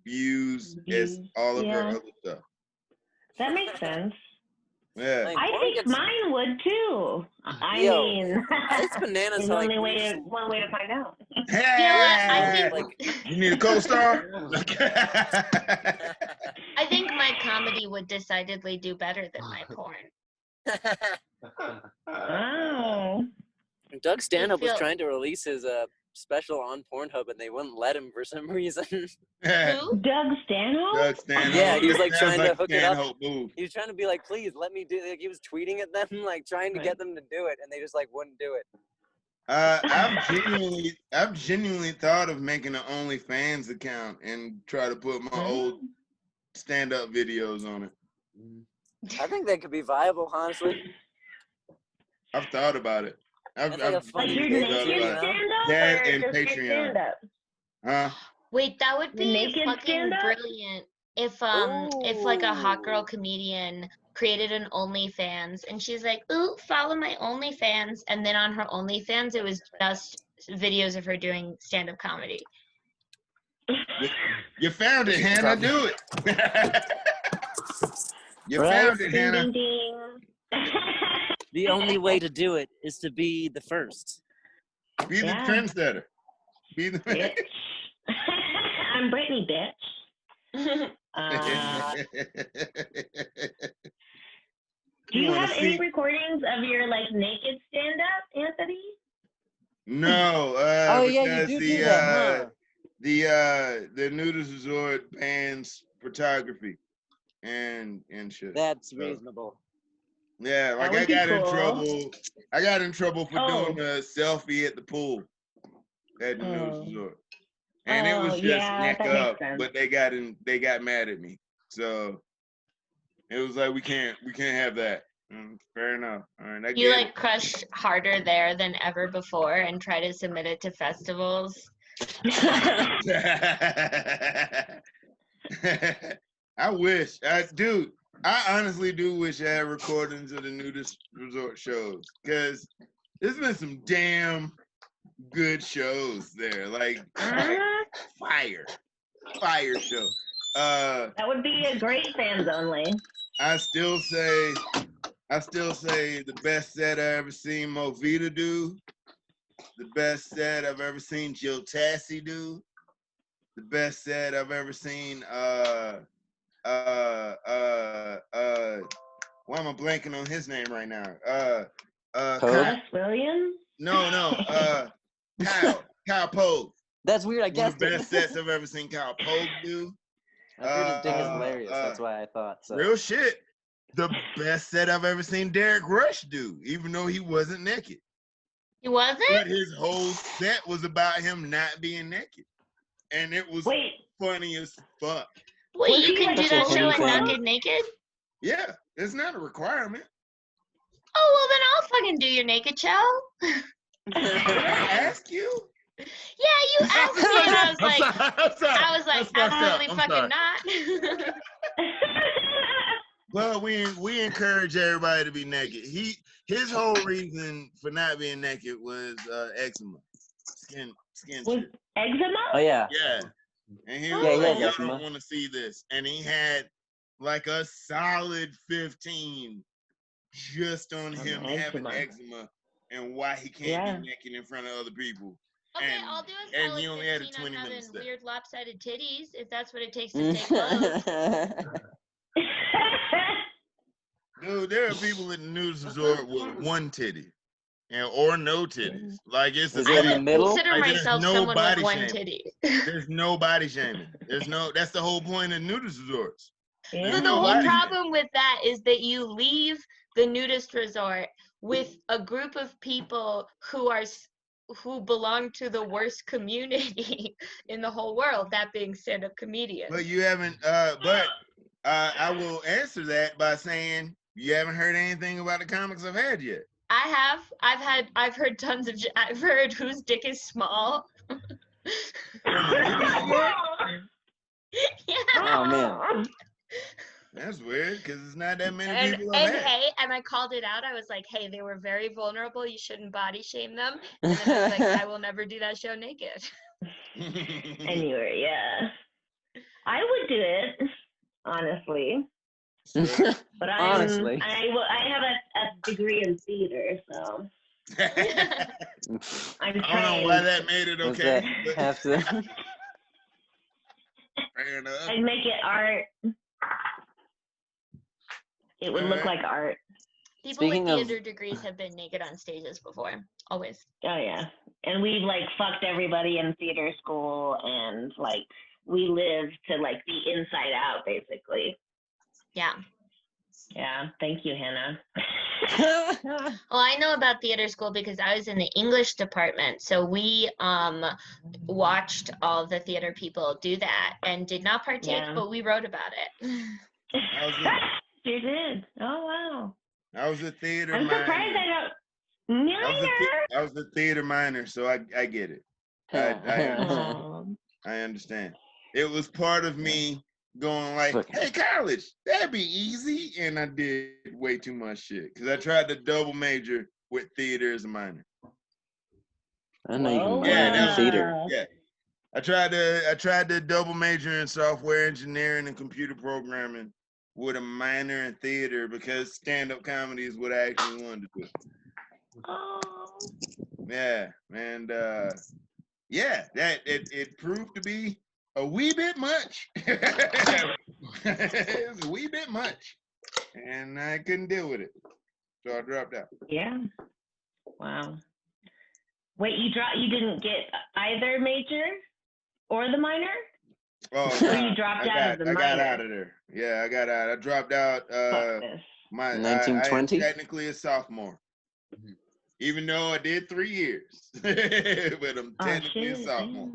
views as all of her Yeah. other stuff. That makes sense. Yeah. I porn think gets- mine would too. I Yo, mean, it's bananas there's how, only like, one way to find out. You know what? I think like You need a co-star? I think my comedy would decidedly do better than my porn. Oh. Doug Stanhope was feel- trying to release his special on Pornhub and they wouldn't let him for some reason. Who? Doug Stanhope? Doug Stanhope. Yeah, he was, like, Sounds trying to like a hook it up. Stanhope move. He was trying to be like, please let me do. Like, he was tweeting at them, like trying to get them to do it, and they just like wouldn't do it. I've genuinely thought of making an OnlyFans account and try to put my old stand-up videos on it. I think that could be viable, honestly. I've thought about it. That's like a funny Like your thing, naked you know? stand-up That or and just your Patreon. stand-up? Huh? Wait, that would The be naked fucking stand-up? brilliant if like a hot girl Ooh. comedian created an OnlyFans and she's like, ooh, follow my OnlyFans, and then on her OnlyFans it was just videos of her doing stand-up comedy. You found it, Hannah. Do it. You Right? found it, Ding, Hannah. ding, ding. The only way to do it is to be the first. Be the Yeah. trendsetter. Be the Bitch. I'm Brittany, bitch. Do you wanna have any see- recordings of your like naked stand-up, Anthony? No, Oh yeah, you because do that, huh? the nudist resort bans photography and shit. That's So, reasonable. yeah, like That I would be got in cool. trouble. I got in trouble for Oh. doing a selfie at the pool at the nudist Oh. resort, and it was Oh, just yeah, neck that makes up. sense. But they got mad at me, so it was like we can't have that. Fair enough. All right, I You get like crush harder there than ever before and try to submit it to festivals. it. I wish, dude. I honestly do wish I had recordings of the nudist resort shows because there's been some damn good shows there, like fire show. That would be a great fans only. I still say the best set I ever seen Movita do. The best set I've ever seen Jill Tassie do. The best set I've ever seen why am I blanking on his name right now? Wes Williams? Kyle Pogue. That's weird. I One of guessed the it. best sets I've ever seen Kyle Pogue do. I've heard his dick is hilarious. That's why I thought so. Real shit. The best set I've ever seen Derek Rush do, even though he wasn't naked. He wasn't? But his whole set was about him not being naked. And it was funny as fuck. Wait, Was you he, can like, do that fully show and not clothed? get naked? Yeah, it's not a requirement. Oh, well, then I'll fucking do your naked show. Did I ask you? Yeah, you asked me, and I was like, That's fucked up. absolutely I'm fucking sorry. not. Well, we encourage everybody to be naked. His whole reason for not being naked was eczema, skin Was shit. eczema? Oh yeah. Yeah, and he was Yeah, like, yeah, y'all eczema. don't want to see this, and he had like a solid 15 just on him having eczema. eczema and why he can't Yeah. be naked in front of other people. Okay, And- I'll do a and solid he only had a 15 on 20 minute having set. weird lopsided titties, if that's what it takes to take clothes. Dude, there are people in the nudist resort with one titty or no titties. Like it's a Is it in the thing. middle? Consider Like, there's myself no someone with body one shaming. titty. There's no body shaming. That's the whole point of nudist resorts. Yeah. So the whole problem with that is that you leave the nudist resort with a group of people who belong to the worst community in the whole world, that being stand-up comedians. But you haven't I will answer that by saying you haven't heard anything about the comics I've had yet. I have. I've heard tons of. I've heard whose dick is small. Yeah. Oh man. That's weird because it's not that many And people I've had. hey, and I called it out. I was like, hey, they were very vulnerable. You shouldn't body shame them. And then I was like, I will never do that show naked. Anyway, yeah. I would do it, honestly. But Honestly. I have a degree in theater, so I'm I don't trying. know why that made it Does okay. that have to? Fair enough. I'd make it art. It would look like art. People Speaking with of- theater degrees have been naked on stages before. Always. Oh yeah. And we've like fucked everybody in theater school, and like we live to like be inside out basically. Yeah. Yeah. Thank you, Hannah. Well, I know about theater school because I was in the English department. So we watched all the theater people do that and did not partake, Yeah. but we wrote about it. You did. Oh wow. I was a theater I'm minor. surprised I don't. Minor. I was a theater minor, so I get it. I understand. It was part of me going like, hey, college, that'd be easy. And I did way too much shit because I tried to double major with theater as a minor. I know you can Whoa. minor in theater. Yeah. I tried to double major in software engineering and computer programming with a minor in theater because stand-up comedy is what I actually wanted to do. Oh. Yeah, and yeah, that it proved to be a wee bit much. It was a wee bit much, and I couldn't deal with it, so I dropped out. Yeah. Wow. Wait, you didn't get either major or the minor? Oh, Or you dropped out of the I got minor? out of there. Yeah, I got out. I dropped out. Fuck this. I am 1920? technically a sophomore, even though I did 3 years, but I'm technically a sophomore.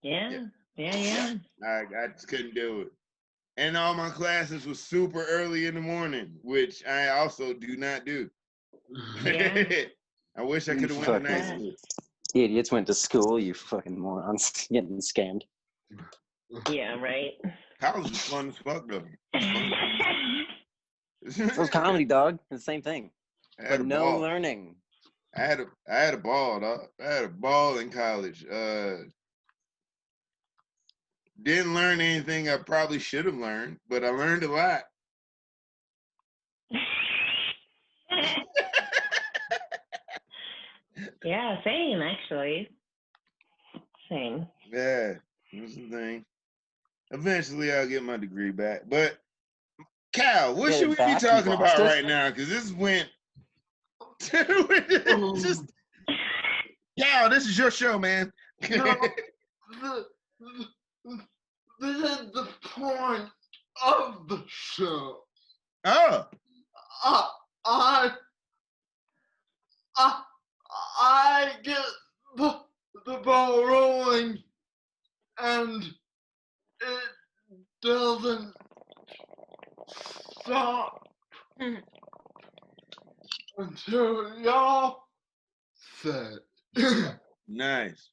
Yeah. I just couldn't do it. And all my classes were super early in the morning, which I also do not do. Yeah. I wish I could have went to night fuckers. school. Idiots went to school, you fucking morons. Getting scammed. Yeah, right. College was fun as fuck though. So comedy, dog. It's the same thing. I had But a no ball. learning. I had a ball, dog. I had a ball in college. Didn't learn anything I probably should have learned, but I learned a lot. Yeah, same actually. Same. Yeah, that's the thing. Eventually, I'll get my degree back. But Cal, what Get should it we back, be you talking about bastard. right now? Because this went. Just Cal, this is your show, man. No, this is the point of the show. Oh, I get the ball rolling, and it doesn't stop until y'all say. nice.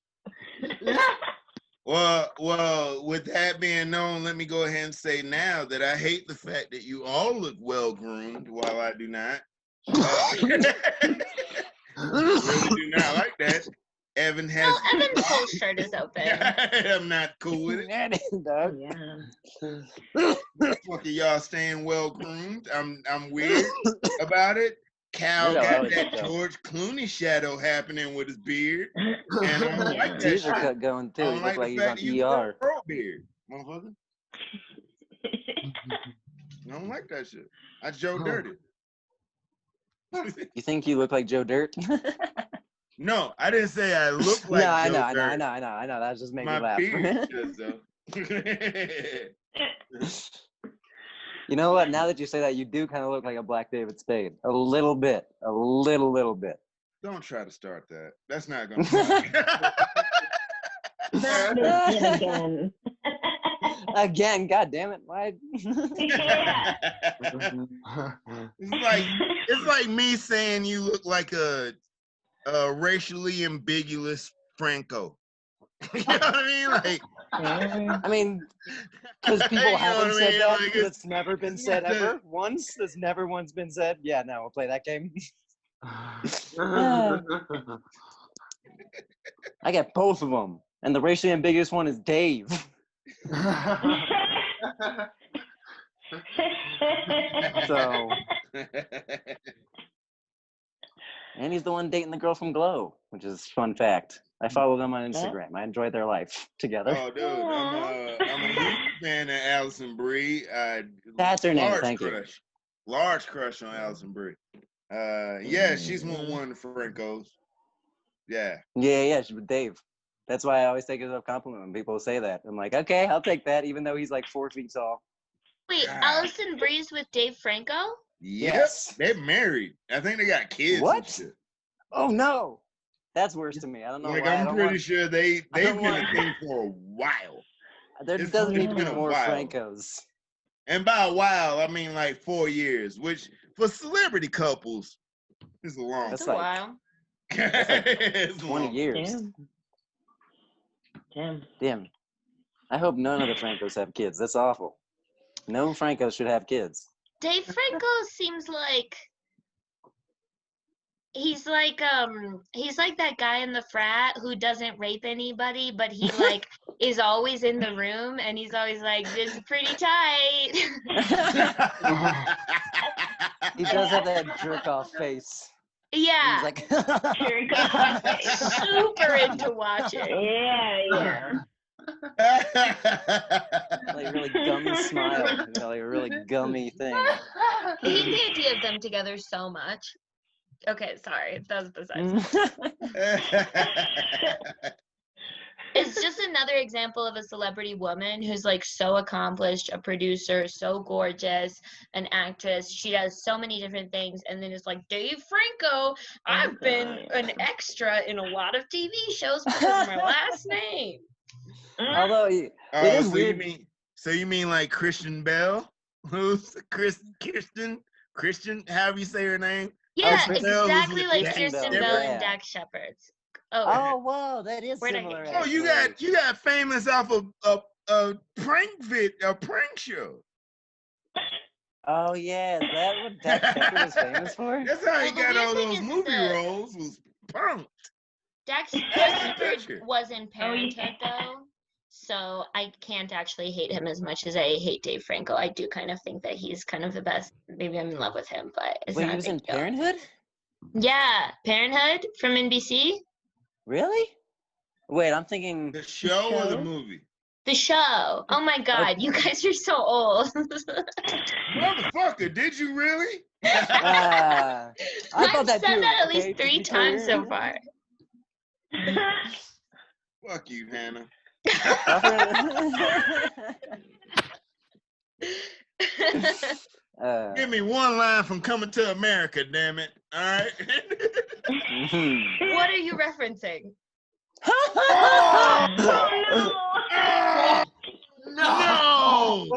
Well, with that being known, let me go ahead and say now that I hate the fact that you all look well groomed while I do not. Really do not like that. Evan has. Well, Evan's whole shirt is open. I'm not cool with it. Dog. Yeah. Fuck are y'all staying well groomed? I'm weird about it. Cal No, I got like that it, though. George Clooney shadow happening with his beard, and I don't like that Teaser shit. cut going I too. He don't looked like like the he's fact on that you ER. grow a beard, motherfucker. I don't like that shit. I Joe Dirty. You think you look like Joe Dirt? No, I didn't say I look like No, Joe I Dirt. know. That just made me My laugh. beard does though. You know what? Now that you say that, you do kind of look like a Black David Spade. A little bit. A little bit. Don't try to start that. That's not gonna work. Again. Again, god damn it. Why? It's like me saying you look like a racially ambiguous Franco. You know what I mean? Like, I mean, because people You know haven't what I said mean? that, Like, because it's never been said the- ever once. It's never once been said. Yeah, no, we'll play that game. I got both of them, and the racially ambiguous one is Dave. So, and he's the one dating the girl from Glow, which is a fun fact. I follow them on Instagram. I enjoy their life together. Oh, dude, I'm a huge fan of Allison Brie. That's her name. Large Thank you. crush. Large crush on Allison Brie. Yeah, she's one of the Francos. Yeah. Yeah, she's with Dave. That's why I always take it as a compliment when people say that. I'm like, okay, I'll take that, even though he's like 4 feet tall. Wait, God. Allison Brie's with Dave Franco? Yes. They're married. I think they got kids. What? And shit. Oh no, that's worse to me. I don't know Like, why. I'm pretty sure they've don't been want- a thing for a while. There It's doesn't need to be been a more while. Francos. And by a while, I mean like 4 years, which for celebrity couples is a long That's That's a like- while. It's 20 long. years. Damn. I hope none of the Francos have kids. That's awful. No Francos should have kids. Dave Franco seems like he's like that guy in the frat who doesn't rape anybody, but he like is always in the room and he's always like, "This is pretty tight." He does have that jerk off face. Yeah, He's like, super into watching. Yeah. like really gummy smile. You know, like a really gummy thing. I hate the idea of them together so much. Okay, sorry, that was besides. It's just another example of a celebrity woman who's like so accomplished, a producer, so gorgeous, an actress. She does so many different things. And then it's like, Dave Franco, I've been an extra in a lot of TV shows because of my last name. Although it is so weird. you mean like Christian Bell? Who's Christian? However you say her name? Yeah, Kristen Bell is exactly with like Dax Kirsten Shepard. Bell Yeah. and Dax Shepard. Oh, whoa, that is Where'd I similar. get Oh, you got famous off of a prank show. Oh yeah, is that what Dax Shepard was famous for? That's how he Well, the got weird all thing those is movie that- roles. Was punked. Dax Picture. Shepard was in Parenthood though, so I can't actually hate him as much as I hate Dave Franco. I do kind of think that he's kind of the best. Maybe I'm in love with him, but it's Wait, not he a was big in deal. Parenthood? Yeah, Parenthood from NBC. Really? Wait, I'm thinking. The show or the movie? The show. Oh my God, you guys are so old. Motherfucker, did you really? I I've thought that said too. that at okay, least to 3 be times fair. so far. Fuck you, Hannah. Give me one line from Coming to America, damn it. All right. What are you referencing? No!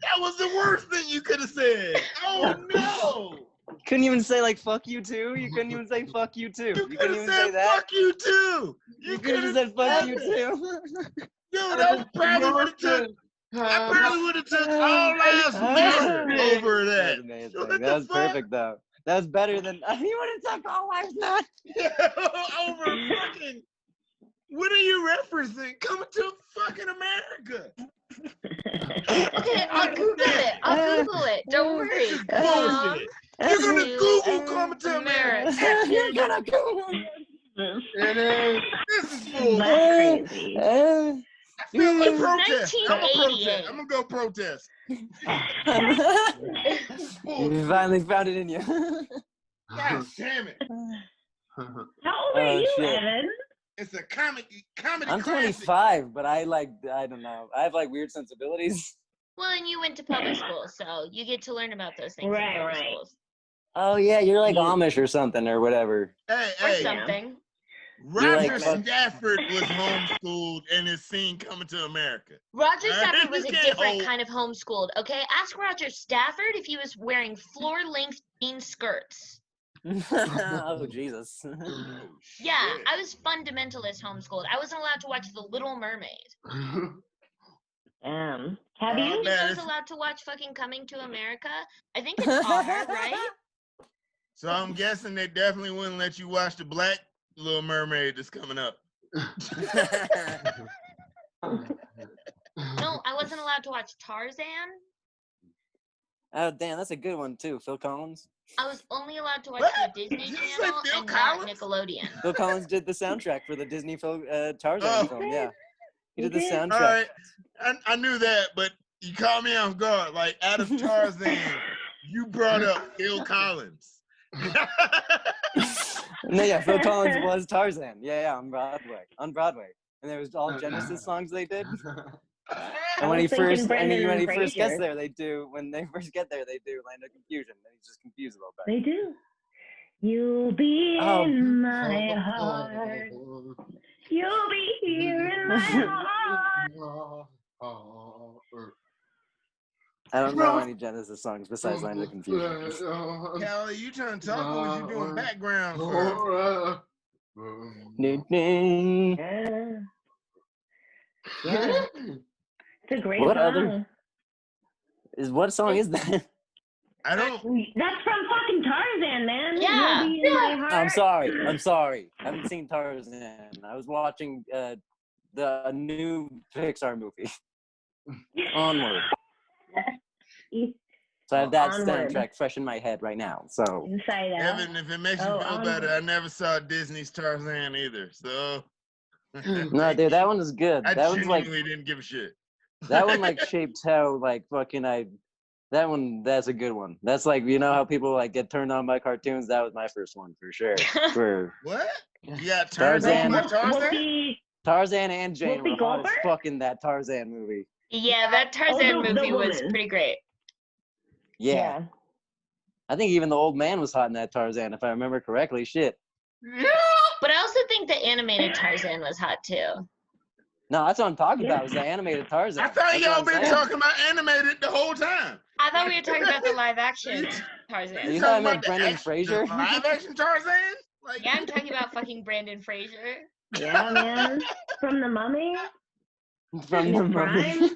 That was the worst thing you could have said. Oh no! Couldn't even say like "fuck you too." You couldn't even say "fuck you too." You You could couldn't have even say said that. fuck you too. You could have said "fuck you too." Dude, I probably would have took all last matter over That that. was amazing. What That the was fuck? perfect though. That was better than you would have took all lives not. Over fucking. What are you referencing? Coming to fucking America. Okay, I'll Google it. I'll Google it. Don't worry. Bullshit. You're gonna Google Coming to America. You're gonna go. This is bullshit. That's crazy. feel like It's protest. I'm gonna 1988. protest. I'm gonna go protest. You finally found it in you. God damn it! How old are Oh, you, shit. Evan? It's a comedy I'm classic. 25, but I don't know. I have like weird sensibilities. Well, and you went to public school, so you get to learn about those things Right, in public right. schools. Oh yeah, you're like You- Amish or something or whatever. Hey, Or hey, something. You're Roger like Stafford was homeschooled and is seen coming to America. Roger Right? Stafford was a You can't different hold- kind of homeschooled, okay? Ask Roger Stafford if he was wearing floor-length jean skirts. Oh Jesus. Oh, Yeah, shit. I was fundamentalist homeschooled. I wasn't allowed to watch The Little Mermaid. Have Oh, you? I man, was it's- allowed to watch fucking Coming to America. I think it's R, right? So I'm guessing they definitely wouldn't let you watch the Black Little Mermaid that's coming up. No, I wasn't allowed to watch Tarzan. Oh damn, that's a good one too. Phil Collins. I was only allowed to watch What? the Disney Did you say Channel Phil and Collins? not Nickelodeon. Phil Collins did the soundtrack for the Disney film Tarzan Oh. film. Yeah, he did He the did? soundtrack. All right, I knew that, but you caught me off guard. Like out of Tarzan, you brought up Phil Collins. No, yeah, Phil Collins was Tarzan. Yeah, on Broadway. And there was all Genesis songs they did. And when was he thinking first Brendan when he and first gets Fraser. there, they do Land of Confusion. And he's just confused a little bit. They do. You'll be Oh. in my heart. You'll be here in my heart. I don't know any Genesis songs besides Land of Confusion. Callie, you trying to talk or was you doing background for Ding, ding. Yeah. Yeah. It's a great What song. other- What song is that? I don't. That's from fucking Tarzan, man. Yeah. You'll be in my heart. I'm sorry. I haven't seen Tarzan. I was watching the new Pixar movie. Onward. So I have that Onward. soundtrack fresh in my head right now. So Inside out. Evan, if it makes you Oh, feel better, I Onward. never saw Disney's Tarzan either. So no, dude, that one is good. I That one's like genuinely didn't give a shit. that one like shaped how like fucking that's a good one. That's like, you know how people like get turned on by cartoons? That was my first one for sure. For What? You got turned on by Tarzan? Tarzan and Jane Whoopi were hot as Goldberg? fuck in that Tarzan movie. Yeah, that Tarzan the movie was woman. pretty great. Yeah. I think even the old man was hot in that Tarzan, if I remember correctly. Shit. But I also think the animated Tarzan was hot too. No, that's what I'm talking about. Was the animated Tarzan. I thought That's what y'all I'm been saying. talking about animated the whole time. I thought we were talking about the live action Tarzan. You You thought I talking meant about Brendan Fraser? Live action Tarzan? Like, Yeah, I'm talking about fucking Brandon Fraser. Yeah, man. From the Mummy. From In the his Mummy. prime.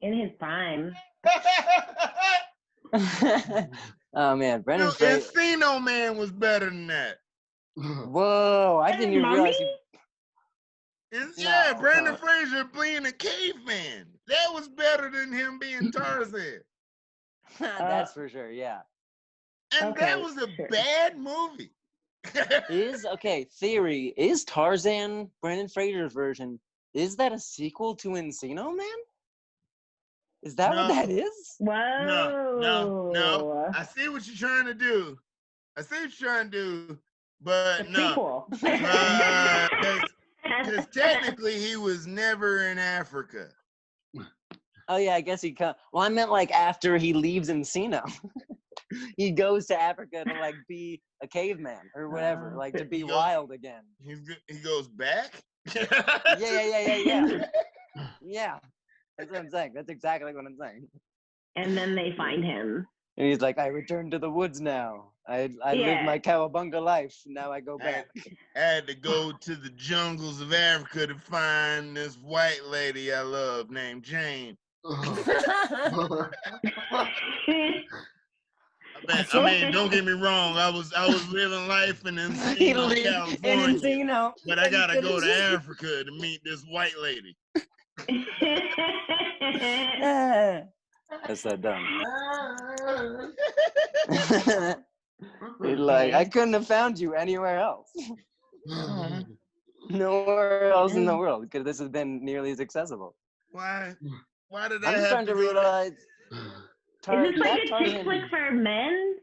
In his prime. Oh man, Brendan Dude, Fraser. Encino Man was better than that. Whoa, I didn't even Mummy? realize. Yeah, No, Brandon no. Fraser being a caveman. That was better than him being Tarzan. That's for sure. Yeah. And Okay, that was a sure. bad movie. Theory, is Tarzan, Brendan Fraser's version, is that a sequel to Encino Man? Is that what No. that is? Whoa. No. I see what you're trying to do. But The no. prequel. Because technically he was never in Africa. Oh yeah, I guess he come. Well, I meant like after he leaves Encino. He goes to Africa to like be a caveman or whatever, like to be He goes- wild again. He goes back? Yeah. Yeah. That's what I'm saying. That's exactly what I'm saying. And then they find him. And he's like, I return to the woods now. I live Yeah. my cowabunga life. Now I go I back. had to go to the jungles of Africa to find this white lady I love named Jane. I mean, don't get me wrong. I was living life in He Encino, lived in California, Encino. but I gotta go to Africa to meet this white lady. That's so dumb. He's like, I couldn't have found you anywhere else. Nowhere else in the world could this have been nearly as accessible. Why? Why did I'm I just have starting to go realize. Is this like a chick flick for men?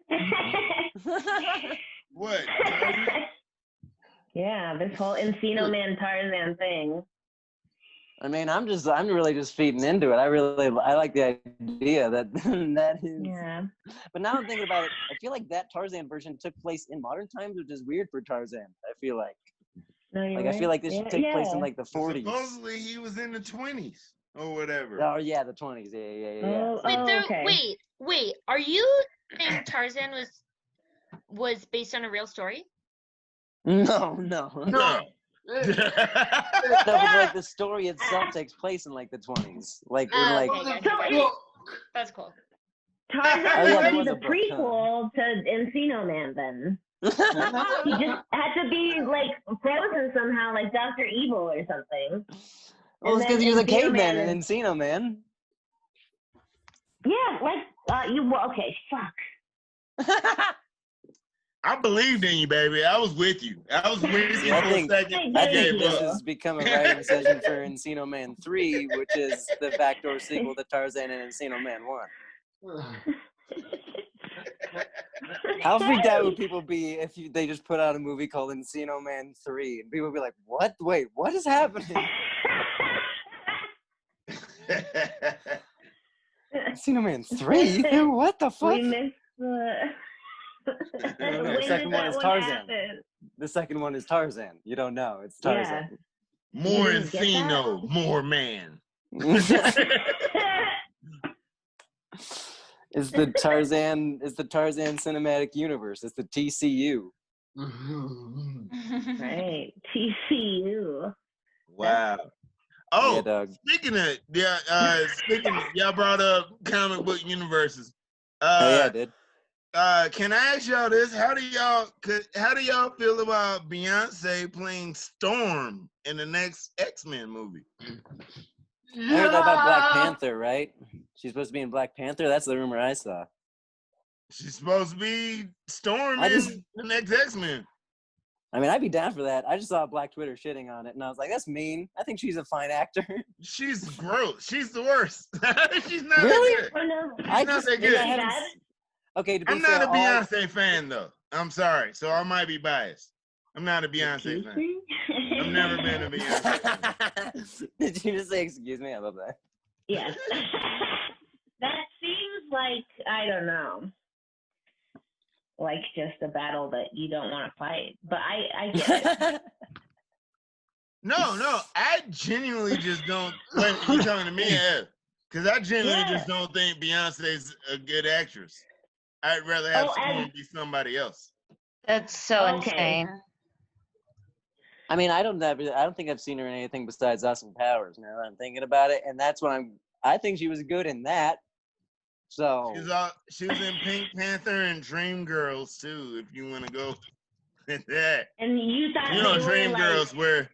What? Tarzan? Yeah, this whole Encino Man Tarzan thing. I mean, I'm really just feeding into it. I like the idea that that is. Yeah. But now I'm thinking about it. I feel like that Tarzan version took place in modern times, which is weird for Tarzan. I feel like. No, you're Like right. I feel like this should take place in like the 40s. Supposedly he was in the 20s or whatever. Oh yeah, the 20s. Yeah. Okay. Wait. Are you saying Tarzan was based on a real story? No. No. No, but like the story itself takes place in like the 20s. Like in like. Okay, that's cool. Tarzan there was was the a book, prequel to Encino Man then. He just had to be like frozen somehow, like Dr. Evil or something. Well, it's because he was a caveman in Encino Man. Yeah, like okay, fuck. I believed in you, baby. I was with you. I was with you for a second. I think this has become a writing session for Encino Man 3, which is the backdoor sequel to Tarzan and Encino Man 1. How freaked out would people be if they just put out a movie called Encino Man 3 and people would be like, what? Wait, what is happening? Encino Man 3? What the fuck? We missed the... No, the second one is Tarzan. The second one is Tarzan. You don't know. It's Tarzan. Yeah. More Encino, more man. It's the Tarzan cinematic universe. It's the TCU. Right. TCU. Wow. Oh, yeah, dog. speaking of y'all brought up comic book universes. Yeah, dude. Can I ask y'all this? How do y'all feel about Beyonce playing Storm in the next X-Men movie? I heard that about Black Panther, right? She's supposed to be in Black Panther. That's the rumor I saw. She's supposed to be Storm in the next X-Men. I mean, I'd be down for that. I just saw Black Twitter shitting on it, and I was like, that's mean. I think she's a fine actor. She's gross. She's the worst. She's not really? that good. Oh, no. She's not that good. Okay, to be I'm fair, not a Beyonce fan, though. I'm sorry. So I might be biased. I'm not a Beyonce fan. I've never been a Beyonce fan. Did you just say excuse me? I love that. Yes. That seems like, I don't know, like just a battle that you don't want to fight. But I get it. No. I genuinely just don't. Wait, you talking to me? Yeah. Because I genuinely just don't think Beyonce's a good actress. I'd rather have Storm be somebody else. That's so insane. I mean, I don't think I've seen her in anything besides Austin Powers. Now that I'm thinking about it, and that's when I think she was good in that. So she was in Pink Panther and Dreamgirls too. If you want to go with that. And you thought Dreamgirls where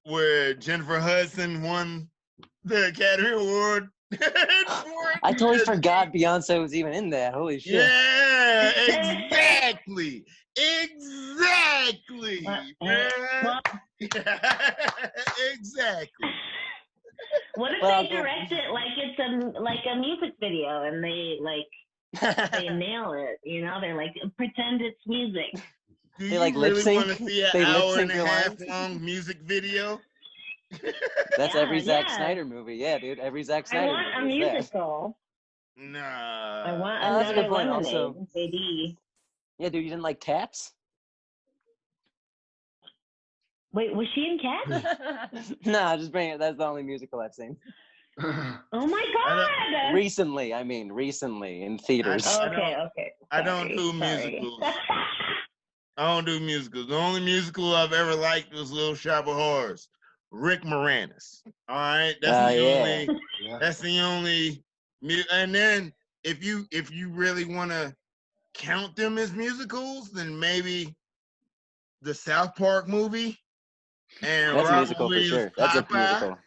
where Jennifer Hudson won the Academy Award. I totally forgot Beyonce was even in that. Holy shit. Yeah, exactly. Exactly. What if they direct it like a music video and they they nail it? You know, they're like, pretend it's music. Do you really want to see an hour and a half long music video? That's every Zack Snyder movie. Yeah, dude. Every Zack Snyder movie. I want a musical. Nah. I want another Lemonade, baby. Yeah, dude. You didn't like Cats? Wait, was she in Cats? Nah, just bring it. That's the only musical I've seen. Oh my god! Recently in theaters. Okay. I don't do musicals. I don't do musicals. The only musical I've ever liked was Little Shop of Horrors. Rick Moranis. All right, that's the only. And then if you really want to count them as musicals, then maybe the South Park movie and that's Robin a musical Williams for sure. That's a musical.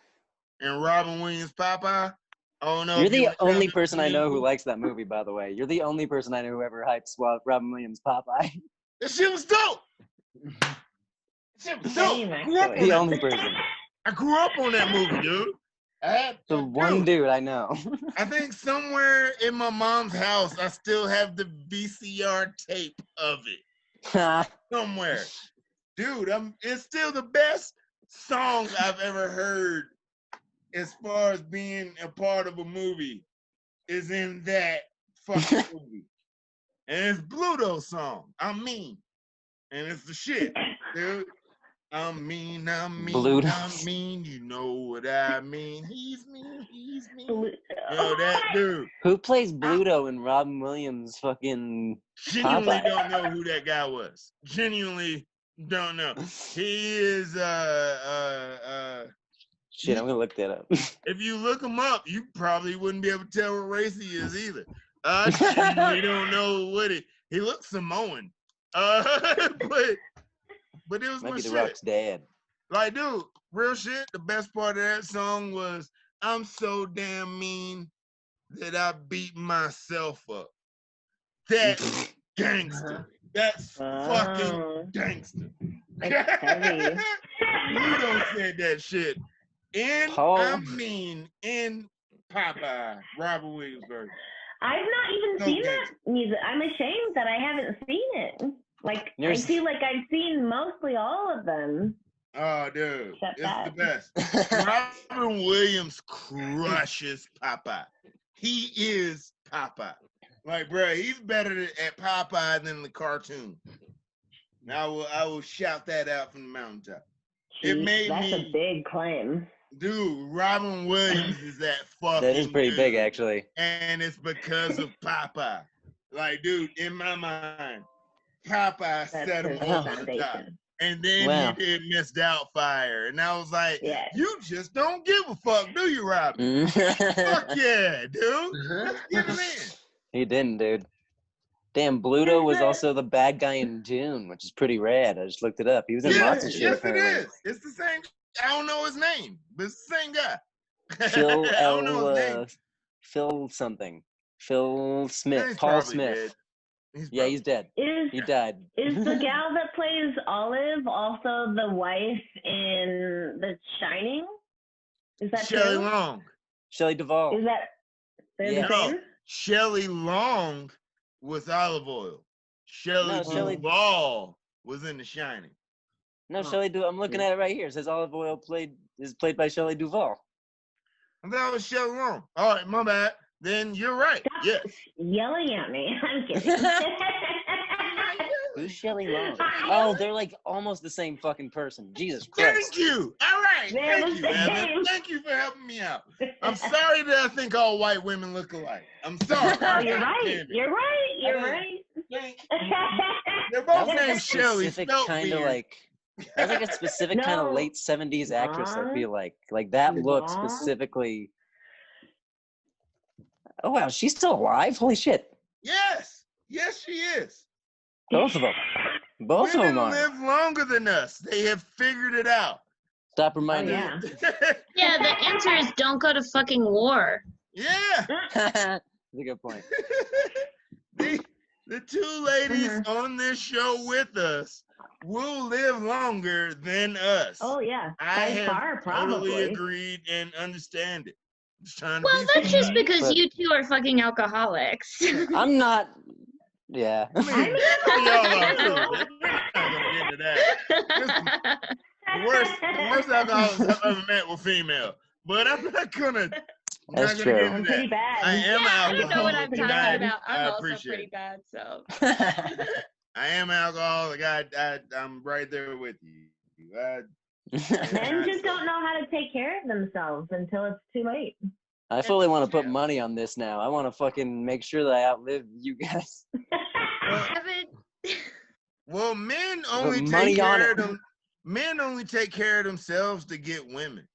And Robin Williams Popeye. Oh no! You're the only person I know who likes that movie. By the way, you're the only person I know who ever hypes Robin Williams Popeye. That shit was dope. Same, I grew up actually. on The that. only person. I grew up on that movie, dude. The one dude I know. I think somewhere in my mom's house, I still have the VCR tape of it. Somewhere. Dude, it's still the best song I've ever heard as far as being a part of a movie is in that fucking movie. And it's Bluto's song. I'm mean. And it's the shit, dude. I'm mean, Bluto. you know what I mean. He's mean. Blue- Yo, that dude. Who plays Bluto in Robin Williams' fucking Genuinely Popeye? don't know who that guy was. Genuinely don't know. He is Shit, I'm gonna look that up. if you look him up, you probably wouldn't be able to tell what race he is either. I genuinely don't know what he looks Samoan. But it was Might my be The shit. Rock's dad. Like, dude, real shit. The best part of that song was I'm so damn mean that I beat myself up. That's gangster. That's fucking Oh, gangster. that's heavy. Ludo said that shit in Popeye, Robert Williams version. I've not even So seen gangster. that music. I'm ashamed that I haven't seen it. Like, I There's- feel like I've seen mostly all of them. Oh, dude, Except it's that. the best. Robin Williams crushes Popeye. He is Popeye. Like, bro, he's better at Popeye than the cartoon. I will shout that out from the mountaintop. It Jeez, made that's me- a big claim. Dude, Robin Williams is that fucking That is pretty big, dude. actually. And it's because of Popeye. Like, dude, in my mind, Popeye That's set him his over the top. foundation. And then Wow. he did Miss Doubtfire. And I was like, Yeah. you just don't give a fuck, do you, Robin? Fuck yeah, dude. Let's get him in. He didn't, dude. Damn, Bluto was also the bad guy in Dune, which is pretty rad. I just looked it up. He was in lots of shit, Yes, it apparently. is. It's the same. I don't know his name, but it's the same guy. Phil I don't know his name. Phil something. Phil Smith. He's Paul probably Smith. dead. Yeah, he's dead. Is He died. is the gal that plays Olive also the wife in The Shining? Is that Shelley true? Long. Shelley Duvall. Is that they're Yeah. the No, same? Shelley Long was Olive Oil. Shelley No, Shelley- Duvall was in The Shining. No, Huh. Shelley Duvall. I'm looking at it right here. It says Olive Oil is played by Shelley Duvall. I thought it was Shelley Long. All right, my bad. Then you're right. Stop Yes. yelling at me. I'm kidding. Who's Shelley Long? Oh, they're like almost the same fucking person. Jesus Christ. Thank you. All right. They're Thank the you, Evan. same. Thank you for helping me out. I'm sorry that I think all white women look alike. I'm sorry. Oh, you're God right. damn it. You're right. You're I right. Thank you. They're That both was like a named Shelley. specific Spelled kind of weird. like. That's like a specific kind of No. late 70s actress, I Aw. feel like. Like that look Aw. specifically. Oh, wow. She's still alive? Holy shit. Yes. Yes, she is. Both of them. Both of Women them are. live longer than us. They have figured it out. Stop reminding yeah. Yeah, the answer is don't go to fucking war. Yeah. me. That's a good point. The two ladies on this show with us will live longer than us. Oh yeah. I By have far, totally probably. agreed and understand it. Just trying to Well, be that's just sweet. because But- you two are fucking alcoholics. I'm not. Yeah. I mean, y'all are too. We're not gonna get into that. The worst alcoholics I've ever met were female. But I'm not gonna. That's not gonna true. get I'm into pretty that. bad. I am Yeah, you know what I'm alcoholic, talking and about. I I'm also appreciate pretty it. bad, so. I am alcoholic. I'm right there with you. Men just don't know how to take care of themselves until it's too late. I fully want to put true. money on this now. I want to fucking make sure that I outlive you guys. Evan, Well, men only money take on care it. of them. Men only take care of themselves to get women.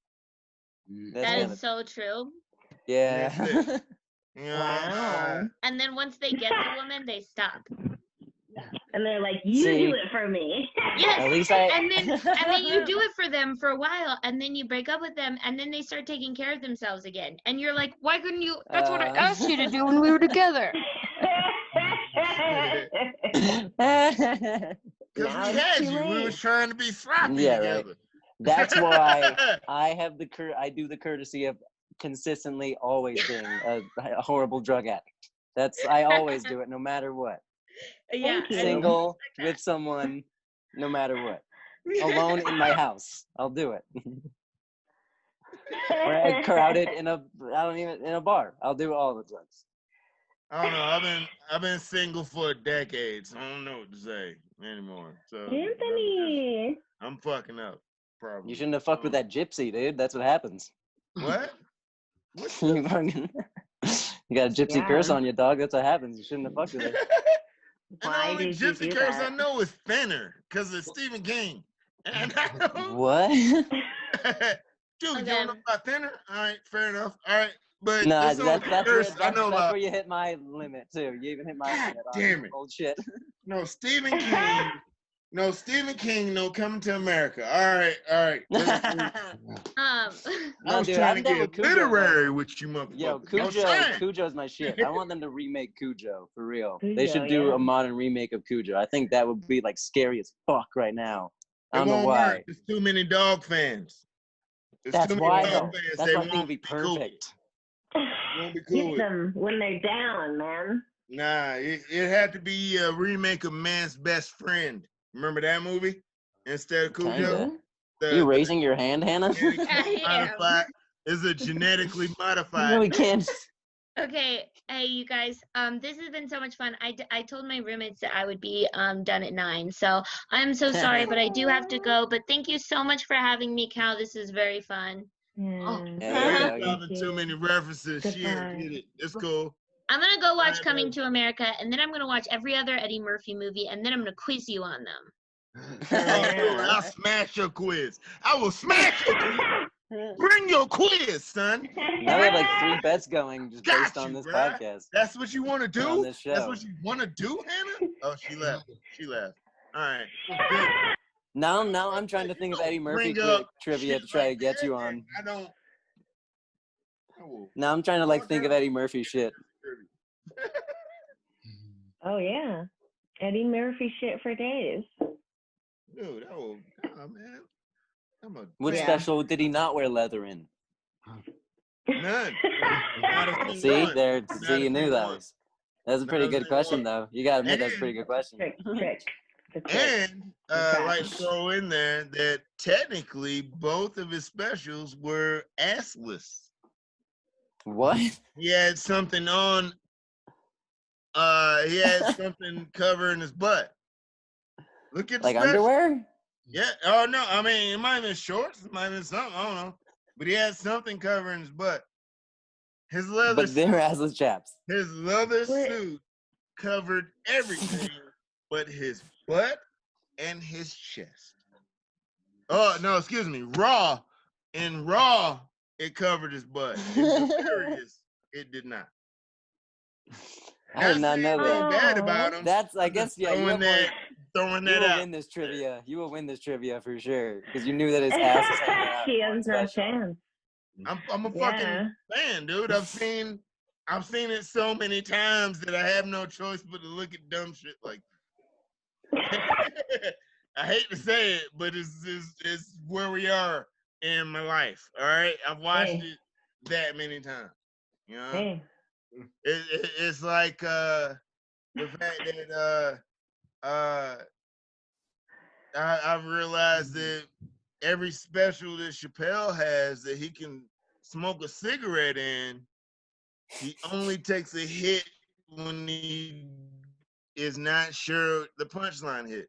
That's that kinda- is so true. yeah. That's You know, Wow. And then once they get the woman, they stop. And they're like, you See? do it for me. Yes. At least I. And then you do it for them for a while, and then you break up with them, and then they start taking care of themselves again. And you're like, why couldn't you? That's what I asked you to do when we were together. Because Now we it's had too you. We late. was trying to be sloppy Yeah, right. together. That's why I have I do the courtesy of consistently always being a horrible drug addict. I always do it no matter what. Yeah. Thank you. Single, with someone, no matter what. Alone in my house, I'll do it. Or crowded in a bar, I'll do all the drugs. I don't know. I've been single for a decade, so I don't know what to say anymore. So Anthony. I'm fucking up. Probably. You shouldn't have fucked with that gypsy, dude. That's what happens. What? What? You fucking- you got a gypsy Yeah. curse on you, dog. That's what happens. You shouldn't have fucked with her. And the Why only did you gypsy do curse that? I know is Thinner, because it's Stephen King. And I don't, What? dude, you Okay. don't know about Thinner? All right, fair enough. All right, but No, it's only curse I know that's about. where you hit my limit too. You even hit my God limit on damn it. old shit. No, Stephen King. No, Stephen King. No, Coming to America. All right, all right. I No, was dude, trying I'm to down get with Cujo, literary though. with you, motherfucker. Yo, No shame. Cujo's my shit. I want them to remake Cujo for real. They Cujo, should do yeah. a modern remake of Cujo. I think that would be like scary as fuck right now. I It don't know won't why. work. There's too many dog fans. There's That's too many why dog though. fans. That's They why I think it'd won't be be cool. perfect. Won't be cool Get with. them when they're down, man. Nah, it had to be a remake of Man's Best Friend. Remember that movie? Instead of Cujo? Kinda. The, You raising your hand, Hannah? genetically I am. modified is a genetically modified. No, we can't. Okay, hey you guys, this has been so much fun. I told my roommates that I would be done at 9, so I'm so sorry, but I do have to go. But thank you so much for having me, Cal. This is very fun. Oh, Yeah, we're dropping too many references. Shit, Goodbye. get it. It's cool. I'm gonna go watch Alright, Coming babe. to America, and then I'm gonna watch every other Eddie Murphy movie, and then I'm gonna quiz you on them. Oh, dude, I'll smash your quiz. I will smash your quiz. Bring your quiz, son. Now we have like 3 bets going just Got based on you, this bruh. podcast. That's what you want to do? On this That's show. what you want to do, Hannah? Oh, she left. She left. All right. Good. Now I'm trying to think of Eddie Murphy Bring up trivia shit to try to like get that, you and on. I don't. I will Now I'm trying to like fuck think of up. Eddie Murphy shit. Oh yeah, Eddie Murphy shit for days. Dude, I will. Oh, man. I'm a What Yeah. special did he not wear leather in? none. Not a single See, one. there. Not See, a you knew single that one. was. That's a Not pretty a good single question, one. though. You gotta admit that's a pretty good question. Trick. The trick. And Okay. like throw in there that technically both of his specials were assless. What? He had something on. He had something covering his butt. Look at the Like special. underwear? Yeah. Oh no. I mean, it might have been shorts. It might have been something. I don't know. But he had something covering his butt. His leather. But they're suit, assless chaps. his leather What? suit covered everything but his butt and his chest. Oh no, excuse me. Raw. In Raw, it covered his butt. In Delirious, it did not. I did not know Anything that. bad about him. That's, I I'm guess, just yeah. You throwing will that out. win this trivia. You will win this trivia for sure because you knew that his ass is hanging out. She in one has no special. chance. I'm a Yeah. fucking fan, dude. I've seen it so many times that I have no choice but to look at dumb shit like that. I hate to say it, but it's where we are in my life. All right, I've watched Hey. it that many times. You know, Hey. it's like the fact that I've realized that every special that Chappelle has that he can smoke a cigarette in, he only takes a hit when he is not sure the punchline hit.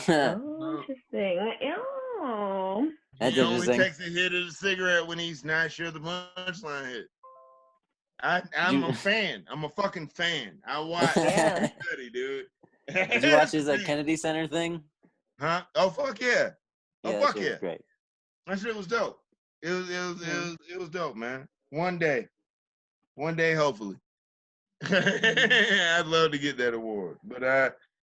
Oh, interesting. Oh. That's He only interesting. takes a hit of the cigarette when he's not sure the punchline hit. I'm a fan. I'm a fucking fan. I watch Yeah. study, dude. Did you watch his Kennedy Center thing? Huh? Oh fuck yeah. Oh Yeah, that fuck shit yeah. was great. That shit was dope. It was dope, man. One day, hopefully. I'd love to get that award,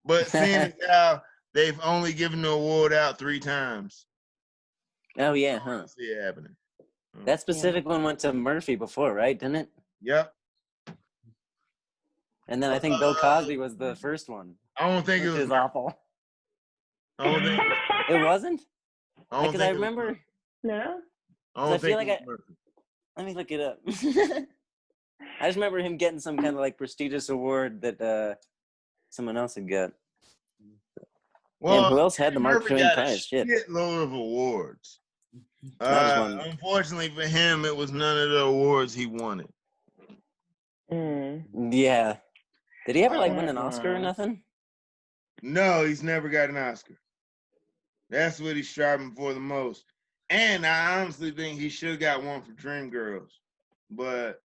but seeing as how they've only given the award out 3 times, Oh yeah, I huh? don't see it happening. That specific one went to Murphy before, right? Didn't it? Yep. And then I think Bill Cosby was the first one, I don't think which it was. is awful. I don't think. It wasn't? I don't Because I think it was remember. Murphy. No? I don't I think feel it like was Murphy. Let me look it up. I just remember him getting some kind of like prestigious award that someone else had got. Well, Damn, who else had the Mark Murphy Twain got Prize? a Shit. shitload of awards. I just wanted. Unfortunately for him, it was none of the awards he wanted. Yeah. Did he ever like win an Oscar or nothing? No, he's never got an Oscar. That's what he's striving for the most. And I honestly think he should have got one for Dreamgirls. But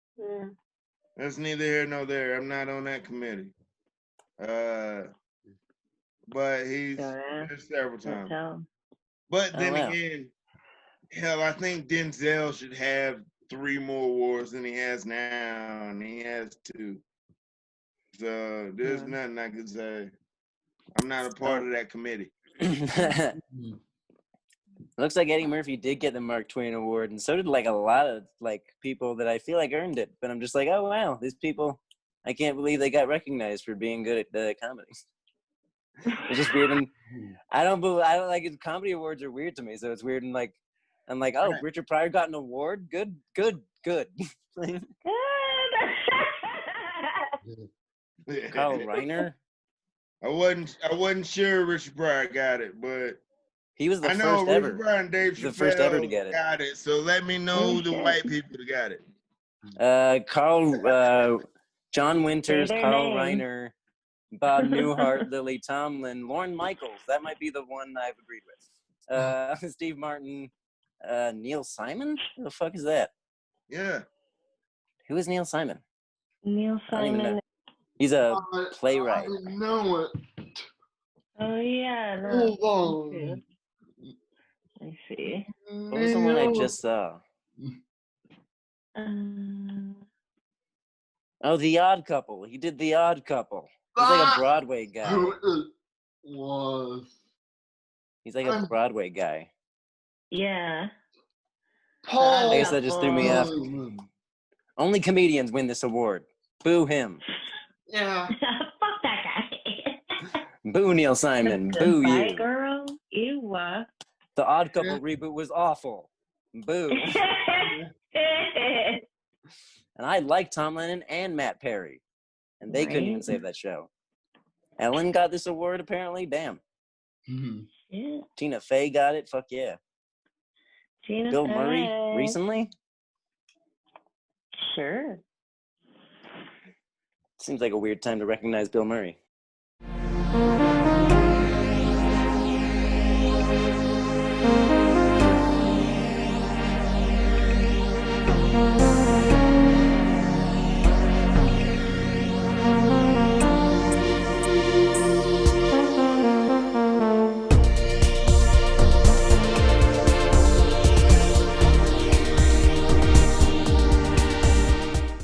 that's neither here nor there. I'm not on that committee. But he's there's several times. But then again, hell, I think Denzel should have 3 more awards than he has now, and he has 2. So there's nothing I can say. I'm not a part of that committee. Looks like Eddie Murphy did get the Mark Twain Award, and so did like a lot of like people that I feel like earned it. But I'm just like, oh wow, these people, I can't believe they got recognized for being good at comedy. It's just weird, and I don't like it. Comedy awards are weird to me, so it's weird. And like, I'm like, oh, Richard Pryor got an award. Good. Carl Reiner. I wasn't sure Richard Pryor got it, but he was the I know first Richard ever. Pryor and Dave The first ever to get it. Got it. So let me know the white people that got it. John Winters, Carl Reiner, Bob Newhart, Lily Tomlin, Lorne Michaels. That might be the one I've agreed with. Steve Martin, Neil Simon. Who the fuck is that? Yeah. Who is Neil Simon? Neil Simon. He's a playwright. I know it. Oh yeah. Hold on. I see. What was the one I just saw? Oh, The Odd Couple. He did The Odd Couple. He's like a Broadway guy. Who it was. He's like a Broadway guy. Yeah. Paul. I guess that just threw me off. Only comedians win this award. Boo him. Yeah. Fuck that guy. Boo Neil Simon. Boo Bye, you. girl. Ew. The Odd Couple reboot was awful. Boo. And I like Tom Lennon and Matt Perry. And they couldn't even save that show. Ellen got this award, apparently. Damn. Yeah. Tina Fey got it. Fuck yeah. Bill Murray recently? Sure. Seems like a weird time to recognize Bill Murray.